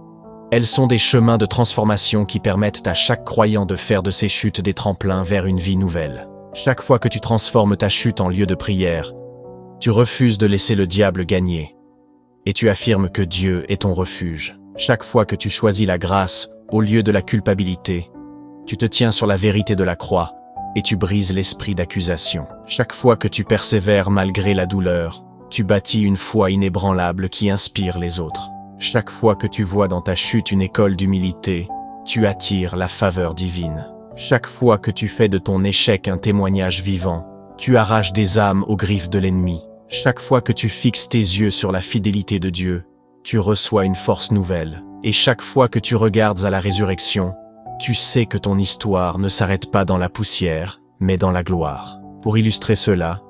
Elles sont des chemins de transformation qui permettent à chaque croyant de faire de ses chutes des tremplins vers une vie nouvelle. Chaque fois que tu transformes ta chute en lieu de prière, tu refuses de laisser le diable gagner. Et tu affirmes que Dieu est ton refuge. Chaque fois que tu choisis la grâce au lieu de la culpabilité, tu te tiens sur la vérité de la croix et tu brises l'esprit d'accusation. Chaque fois que tu persévères malgré la douleur, tu bâtis une foi inébranlable qui inspire les autres. Chaque fois que tu vois dans ta chute une école d'humilité, tu attires la faveur divine. Chaque fois que tu fais de ton échec un témoignage vivant, tu arraches des âmes aux griffes de l'ennemi. Chaque fois que tu fixes tes yeux sur la fidélité de Dieu, tu reçois une force nouvelle. Et chaque fois que tu regardes à la résurrection, tu sais que ton histoire ne s'arrête pas dans la poussière, mais dans la gloire. Pour illustrer cela,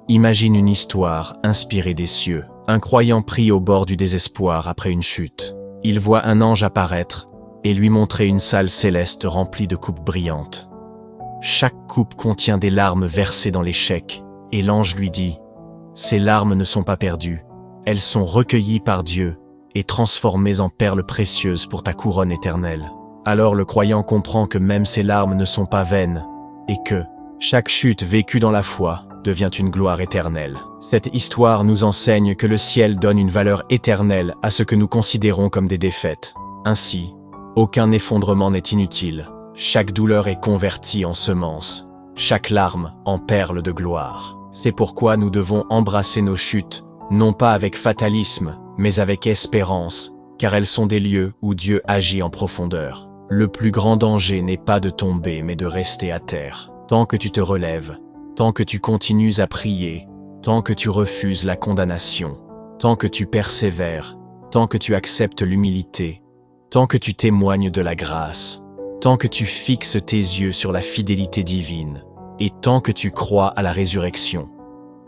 imagine une histoire inspirée des cieux. Un croyant pris au bord du désespoir après une chute. Il voit un ange apparaître et lui montrer une salle céleste remplie de coupes brillantes. Chaque coupe contient des larmes versées dans l'échec, et l'ange lui dit « Ces larmes ne sont pas perdues, elles sont recueillies par Dieu et transformées en perles précieuses pour ta couronne éternelle. » Alors le croyant comprend que même ces larmes ne sont pas vaines, et que chaque chute vécue dans la foi devient une gloire éternelle. Cette histoire nous enseigne que le ciel donne une valeur éternelle à ce que nous considérons comme des défaites. Ainsi, aucun effondrement n'est inutile. Chaque douleur est convertie en semence, chaque larme en perle de gloire. C'est pourquoi nous devons embrasser nos chutes, non pas avec fatalisme, mais avec espérance, car elles sont des lieux où Dieu agit en profondeur. Le plus grand danger n'est pas de tomber, mais de rester à terre. Tant que tu te relèves, tant que tu continues à prier, tant que tu refuses la condamnation, tant que tu persévères, tant que tu acceptes l'humilité, tant que tu témoignes de la grâce, tant que tu fixes tes yeux sur la fidélité divine, et tant que tu crois à la résurrection,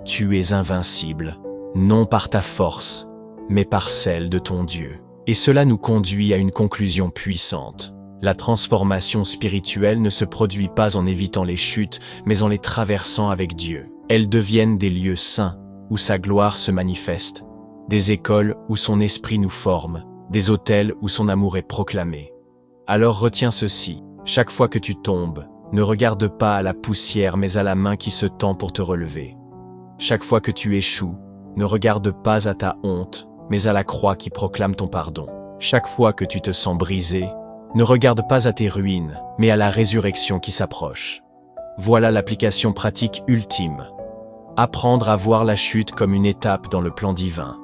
tu es invincible, non par ta force, mais par celle de ton Dieu. Et cela nous conduit à une conclusion puissante. La transformation spirituelle ne se produit pas en évitant les chutes, mais en les traversant avec Dieu. Elles deviennent des lieux saints, où sa gloire se manifeste, des écoles où son esprit nous forme, des autels où son amour est proclamé. Alors retiens ceci, chaque fois que tu tombes, ne regarde pas à la poussière mais à la main qui se tend pour te relever. Chaque fois que tu échoues, ne regarde pas à ta honte, mais à la croix qui proclame ton pardon. Chaque fois que tu te sens brisé, ne regarde pas à tes ruines, mais à la résurrection qui s'approche. Voilà l'application pratique ultime. Apprendre à voir la chute comme une étape dans le plan divin.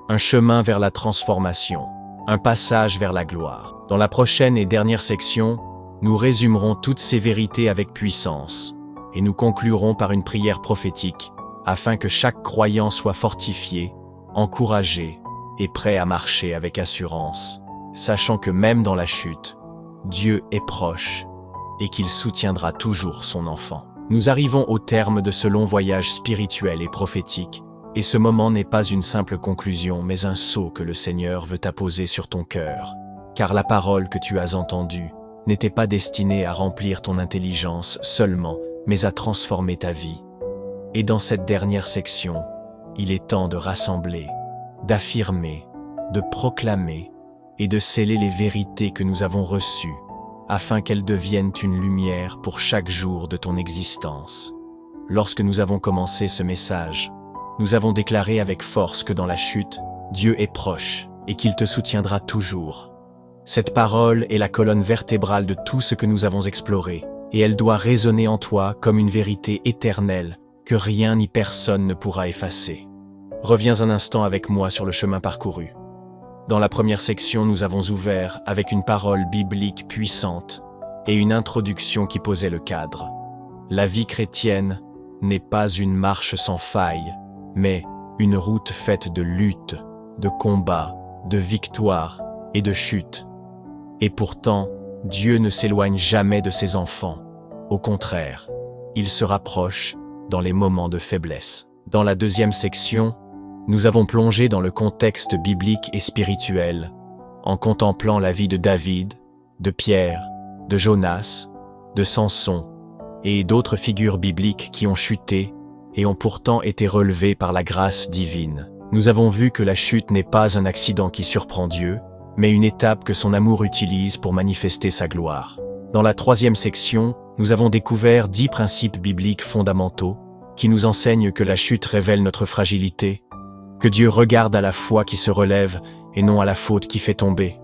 Un chemin vers la transformation. Un passage vers la gloire. Dans la prochaine et dernière section, nous résumerons toutes ces vérités avec puissance, et nous conclurons par une prière prophétique, afin que chaque croyant soit fortifié, encouragé et prêt à marcher avec assurance, sachant que même dans la chute, Dieu est proche et qu'il soutiendra toujours son enfant. Nous arrivons au terme de ce long voyage spirituel et prophétique, et ce moment n'est pas une simple conclusion, mais un sceau que le Seigneur veut apposer sur ton cœur, car la parole que tu as entendue n'était pas destinée à remplir ton intelligence seulement, mais à transformer ta vie. Et dans cette dernière section, il est temps de rassembler, d'affirmer, de proclamer et de sceller les vérités que nous avons reçues, afin qu'elles deviennent une lumière pour chaque jour de ton existence. Lorsque nous avons commencé ce message, nous avons déclaré avec force que dans la chute, Dieu est proche et qu'il te soutiendra toujours. Cette parole est la colonne vertébrale de tout ce que nous avons exploré, et elle doit résonner en toi comme une vérité éternelle que rien ni personne ne pourra effacer. Reviens un instant avec moi sur le chemin parcouru. Dans la première section, nous avons ouvert avec une parole biblique puissante et une introduction qui posait le cadre. La vie chrétienne n'est pas une marche sans faille, mais une route faite de luttes, de combats, de victoires et de chutes. Et pourtant, Dieu ne s'éloigne jamais de ses enfants. Au contraire, il se rapproche dans les moments de faiblesse. Dans la deuxième section, nous avons plongé dans le contexte biblique et spirituel, en contemplant la vie de David, de Pierre, de Jonas, de Samson et d'autres figures bibliques qui ont chuté et ont pourtant été relevées par la grâce divine. Nous avons vu que la chute n'est pas un accident qui surprend Dieu, mais une étape que son amour utilise pour manifester sa gloire. Dans la troisième section, nous avons découvert 10 principes bibliques fondamentaux qui nous enseignent que la chute révèle notre fragilité, que Dieu regarde à la foi qui se relève et non à la faute qui fait tomber,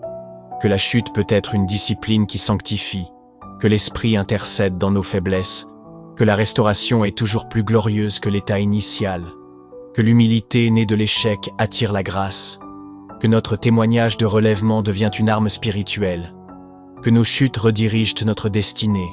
que la chute peut être une discipline qui sanctifie, que l'Esprit intercède dans nos faiblesses, que la restauration est toujours plus glorieuse que l'état initial, que l'humilité née de l'échec attire la grâce, que notre témoignage de relèvement devient une arme spirituelle, que nos chutes redirigent notre destinée,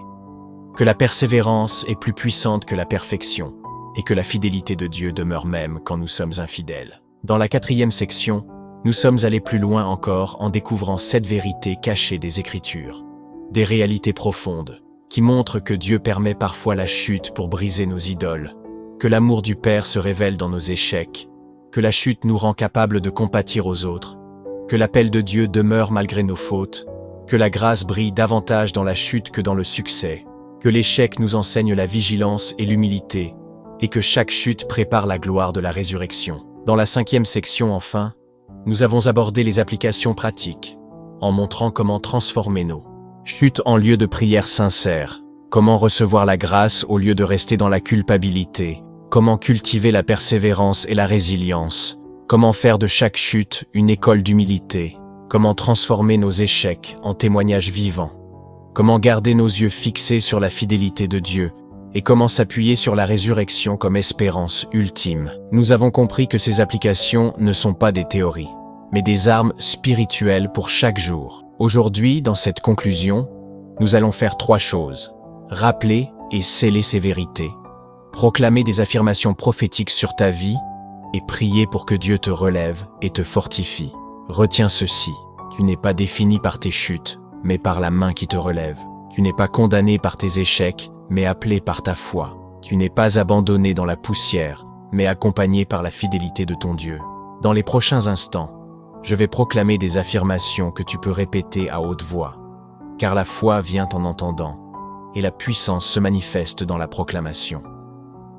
que la persévérance est plus puissante que la perfection, et que la fidélité de Dieu demeure même quand nous sommes infidèles. Dans la quatrième section, nous sommes allés plus loin encore en découvrant 7 vérités cachées des Écritures, des réalités profondes, qui montrent que Dieu permet parfois la chute pour briser nos idoles, que l'amour du Père se révèle dans nos échecs, que la chute nous rend capables de compatir aux autres, que l'appel de Dieu demeure malgré nos fautes, que la grâce brille davantage dans la chute que dans le succès, que l'échec nous enseigne la vigilance et l'humilité, et que chaque chute prépare la gloire de la résurrection. Dans la cinquième section, enfin, nous avons abordé les applications pratiques, en montrant comment transformer nos chutes en lieu de prière sincère, comment recevoir la grâce au lieu de rester dans la culpabilité, comment cultiver la persévérance et la résilience, comment faire de chaque chute une école d'humilité, comment transformer nos échecs en témoignages vivants, comment garder nos yeux fixés sur la fidélité de Dieu, et comment s'appuyer sur la résurrection comme espérance ultime. Nous avons compris que ces applications ne sont pas des théories, mais des armes spirituelles pour chaque jour. Aujourd'hui, dans cette conclusion, nous allons faire 3 choses. Rappeler et sceller ces vérités, proclamer des affirmations prophétiques sur ta vie et prier pour que Dieu te relève et te fortifie. Retiens ceci, tu n'es pas défini par tes chutes, mais par la main qui te relève. Tu n'es pas condamné par tes échecs, mais appelé par ta foi. Tu n'es pas abandonné dans la poussière, mais accompagné par la fidélité de ton Dieu. Dans les prochains instants, je vais proclamer des affirmations que tu peux répéter à haute voix, car la foi vient en entendant, et la puissance se manifeste dans la proclamation.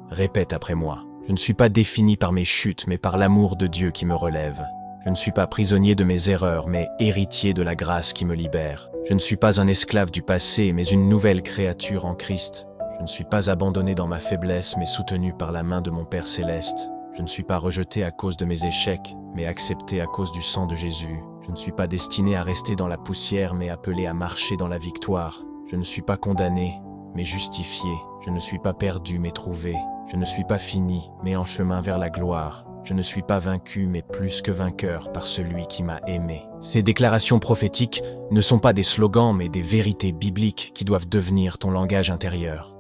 Répète après moi, je ne suis pas défini par mes chutes, mais par l'amour de Dieu qui me relève. Je ne suis pas prisonnier de mes erreurs, mais héritier de la grâce qui me libère. Je ne suis pas un esclave du passé, mais une nouvelle créature en Christ. Je ne suis pas abandonné dans ma faiblesse, mais soutenu par la main de mon Père céleste. Je ne suis pas rejeté à cause de mes échecs, mais accepté à cause du sang de Jésus. Je ne suis pas destiné à rester dans la poussière, mais appelé à marcher dans la victoire. Je ne suis pas condamné, mais justifié. Je ne suis pas perdu, mais trouvé. Je ne suis pas fini, mais en chemin vers la gloire. Je ne suis pas vaincu, mais plus que vainqueur par celui qui m'a aimé. Ces déclarations prophétiques ne sont pas des slogans, mais des vérités bibliques qui doivent devenir ton langage intérieur.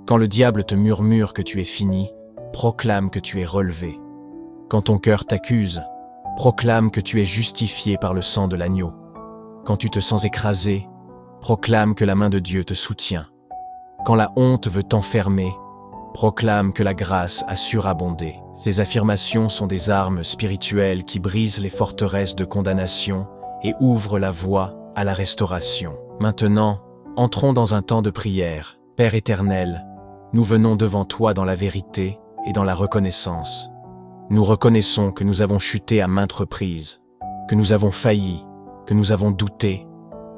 Quand le diable te murmure que tu es fini, proclame que tu es relevé. Quand ton cœur t'accuse, proclame que tu es justifié par le sang de l'agneau. Quand tu te sens écrasé, proclame que la main de Dieu te soutient. Quand la honte veut t'enfermer, proclame que la grâce a surabondé. Ces affirmations sont des armes spirituelles qui brisent les forteresses de condamnation et ouvrent la voie à la restauration. Maintenant, entrons dans un temps de prière. Père éternel, nous venons devant toi dans la vérité et dans la reconnaissance. Nous reconnaissons que nous avons chuté à maintes reprises, que nous avons failli, que nous avons douté,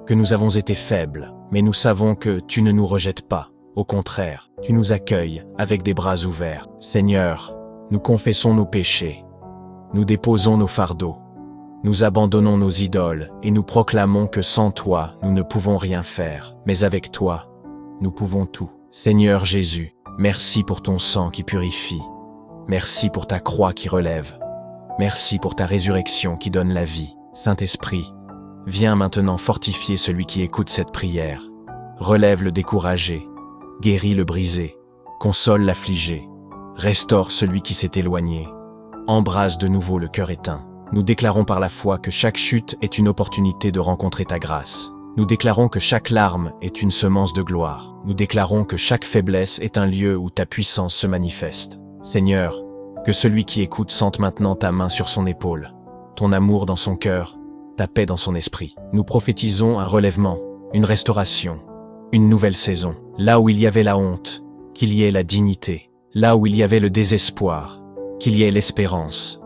que nous avons été faibles, mais nous savons que tu ne nous rejettes pas. Au contraire, tu nous accueilles avec des bras ouverts. Seigneur, nous confessons nos péchés, nous déposons nos fardeaux, nous abandonnons nos idoles et nous proclamons que sans toi, nous ne pouvons rien faire, mais avec toi, nous pouvons tout. Seigneur Jésus, merci pour ton sang qui purifie, merci pour ta croix qui relève, merci pour ta résurrection qui donne la vie. Saint-Esprit, viens maintenant fortifier celui qui écoute cette prière, relève le découragé, guéris le brisé, console l'affligé, restaure celui qui s'est éloigné, embrase de nouveau le cœur éteint. Nous déclarons par la foi que chaque chute est une opportunité de rencontrer ta grâce. Nous déclarons que chaque larme est une semence de gloire. Nous déclarons que chaque faiblesse est un lieu où ta puissance se manifeste. Seigneur, que celui qui écoute sente maintenant ta main sur son épaule, ton amour dans son cœur, ta paix dans son esprit. Nous prophétisons un relèvement, une restauration, une nouvelle saison. Là où il y avait la honte, qu'il y ait la dignité. Là où il y avait le désespoir, qu'il y ait l'espérance.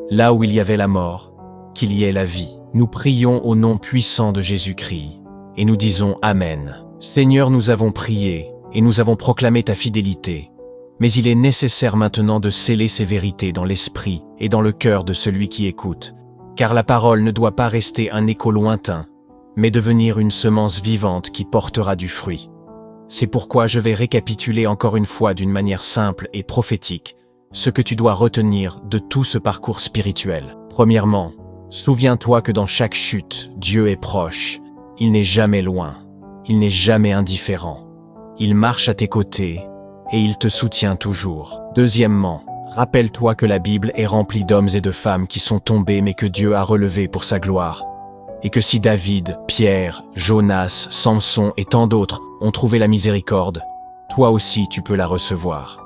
Là où il y avait la mort, qu'il y ait la vie. Nous prions au nom puissant de Jésus-Christ, et nous disons Amen. Seigneur, nous avons prié, et nous avons proclamé ta fidélité. Mais il est nécessaire maintenant de sceller ces vérités dans l'esprit et dans le cœur de celui qui écoute, car la parole ne doit pas rester un écho lointain, mais devenir une semence vivante qui portera du fruit. C'est pourquoi je vais récapituler encore une fois d'une manière simple et prophétique ce que tu dois retenir de tout ce parcours spirituel. Premièrement, souviens-toi que dans chaque chute, Dieu est proche. Il n'est jamais loin. Il n'est jamais indifférent. Il marche à tes côtés et il te soutient toujours. Deuxièmement, rappelle-toi que la Bible est remplie d'hommes et de femmes qui sont tombés mais que Dieu a relevés pour sa gloire. Et que si David, Pierre, Jonas, Samson et tant d'autres ont trouvé la miséricorde, toi aussi tu peux la recevoir.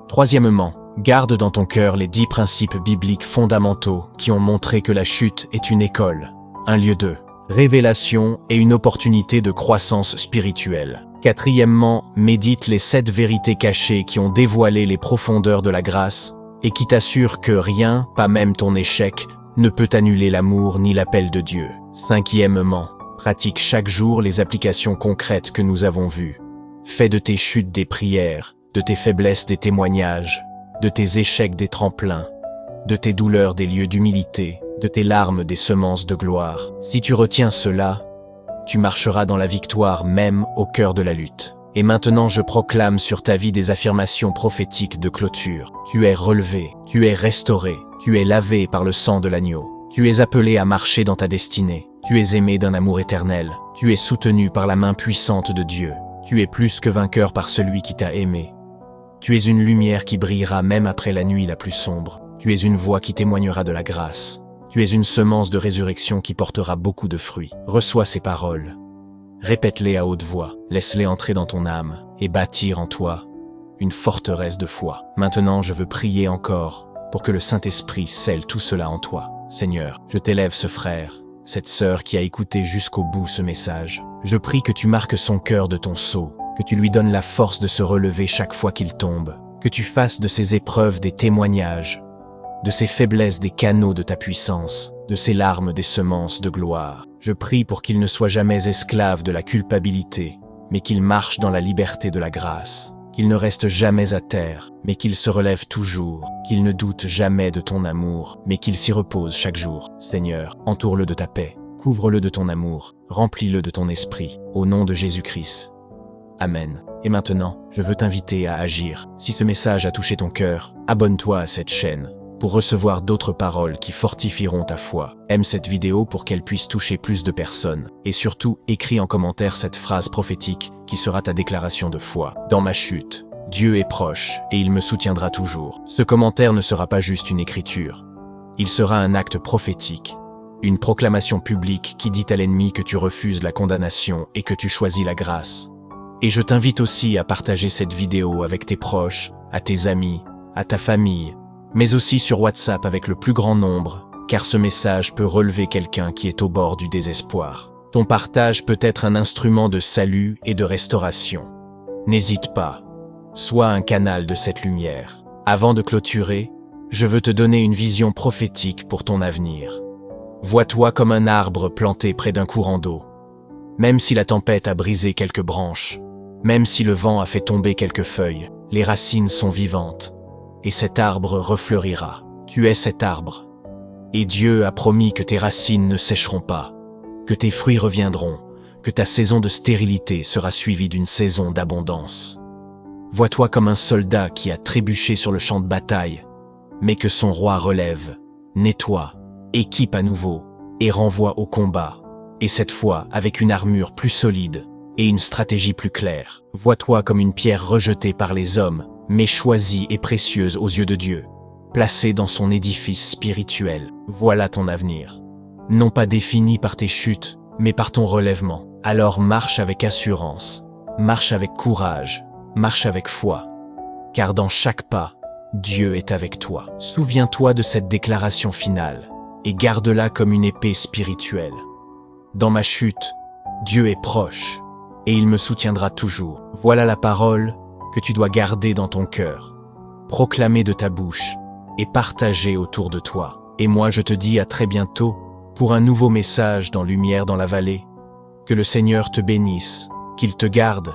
Troisièmement, garde dans ton cœur les 10 principes bibliques fondamentaux qui ont montré que la chute est une école, un lieu de révélation et une opportunité de croissance spirituelle. Quatrièmement, médite les 7 vérités cachées qui ont dévoilé les profondeurs de la grâce et qui t'assurent que rien, pas même ton échec, ne peut annuler l'amour ni l'appel de Dieu. Cinquièmement, pratique chaque jour les applications concrètes que nous avons vues. Fais de tes chutes des prières, de tes faiblesses des témoignages, de tes échecs des tremplins, de tes douleurs des lieux d'humilité, de tes larmes des semences de gloire. Si tu retiens cela, tu marcheras dans la victoire même au cœur de la lutte. Et maintenant je proclame sur ta vie des affirmations prophétiques de clôture. Tu es relevé, tu es restauré, tu es lavé par le sang de l'agneau. Tu es appelé à marcher dans ta destinée. Tu es aimé d'un amour éternel. Tu es soutenu par la main puissante de Dieu. Tu es plus que vainqueur par celui qui t'a aimé. Tu es une lumière qui brillera même après la nuit la plus sombre. Tu es une voix qui témoignera de la grâce. Tu es une semence de résurrection qui portera beaucoup de fruits. Reçois ces paroles. Répète-les à haute voix. Laisse-les entrer dans ton âme et bâtir en toi une forteresse de foi. Maintenant, je veux prier encore pour que le Saint-Esprit scelle tout cela en toi. Seigneur, je t'élève ce frère, cette sœur qui a écouté jusqu'au bout ce message. Je prie que tu marques son cœur de ton sceau, que tu lui donnes la force de se relever chaque fois qu'il tombe, que tu fasses de ses épreuves des témoignages, de ses faiblesses des canaux de ta puissance, de ses larmes des semences de gloire. Je prie pour qu'il ne soit jamais esclave de la culpabilité, mais qu'il marche dans la liberté de la grâce. Qu'il ne reste jamais à terre, mais qu'il se relève toujours, qu'il ne doute jamais de ton amour, mais qu'il s'y repose chaque jour. Seigneur, entoure-le de ta paix, couvre-le de ton amour, remplis-le de ton esprit, au nom de Jésus-Christ. Amen. Et maintenant, je veux t'inviter à agir. Si ce message a touché ton cœur, abonne-toi à cette chaîne pour recevoir d'autres paroles qui fortifieront ta foi. Aime cette vidéo pour qu'elle puisse toucher plus de personnes. Et surtout, écris en commentaire cette phrase prophétique qui sera ta déclaration de foi. Dans ma chute, Dieu est proche et il me soutiendra toujours. Ce commentaire ne sera pas juste une écriture. Il sera un acte prophétique, une proclamation publique qui dit à l'ennemi que tu refuses la condamnation et que tu choisis la grâce. Et je t'invite aussi à partager cette vidéo avec tes proches, à tes amis, à ta famille, mais aussi sur WhatsApp avec le plus grand nombre, car ce message peut relever quelqu'un qui est au bord du désespoir. Ton partage peut être un instrument de salut et de restauration. N'hésite pas, sois un canal de cette lumière. Avant de clôturer, je veux te donner une vision prophétique pour ton avenir. Vois-toi comme un arbre planté près d'un courant d'eau. Même si la tempête a brisé quelques branches, même si le vent a fait tomber quelques feuilles, les racines sont vivantes. Et cet arbre refleurira. Tu es cet arbre. Et Dieu a promis que tes racines ne sécheront pas, que tes fruits reviendront, que ta saison de stérilité sera suivie d'une saison d'abondance. Vois-toi comme un soldat qui a trébuché sur le champ de bataille, mais que son roi relève, nettoie, équipe à nouveau et renvoie au combat, et cette fois avec une armure plus solide et une stratégie plus claire. Vois-toi comme une pierre rejetée par les hommes, mais choisie et précieuse aux yeux de Dieu, placée dans son édifice spirituel. Voilà ton avenir. Non pas défini par tes chutes, mais par ton relèvement. Alors marche avec assurance, marche avec courage, marche avec foi, car dans chaque pas, Dieu est avec toi. Souviens-toi de cette déclaration finale et garde-la comme une épée spirituelle. Dans ma chute, Dieu est proche et il me soutiendra toujours. Voilà la parole que tu dois garder dans ton cœur, proclamer de ta bouche et partager autour de toi. Et moi je te dis à très bientôt pour un nouveau message dans Lumière dans la vallée. Que le Seigneur te bénisse, qu'il te garde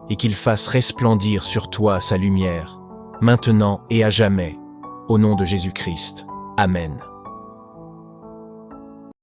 et qu'il fasse resplendir sur toi sa lumière, maintenant et à jamais, au nom de Jésus-Christ. Amen.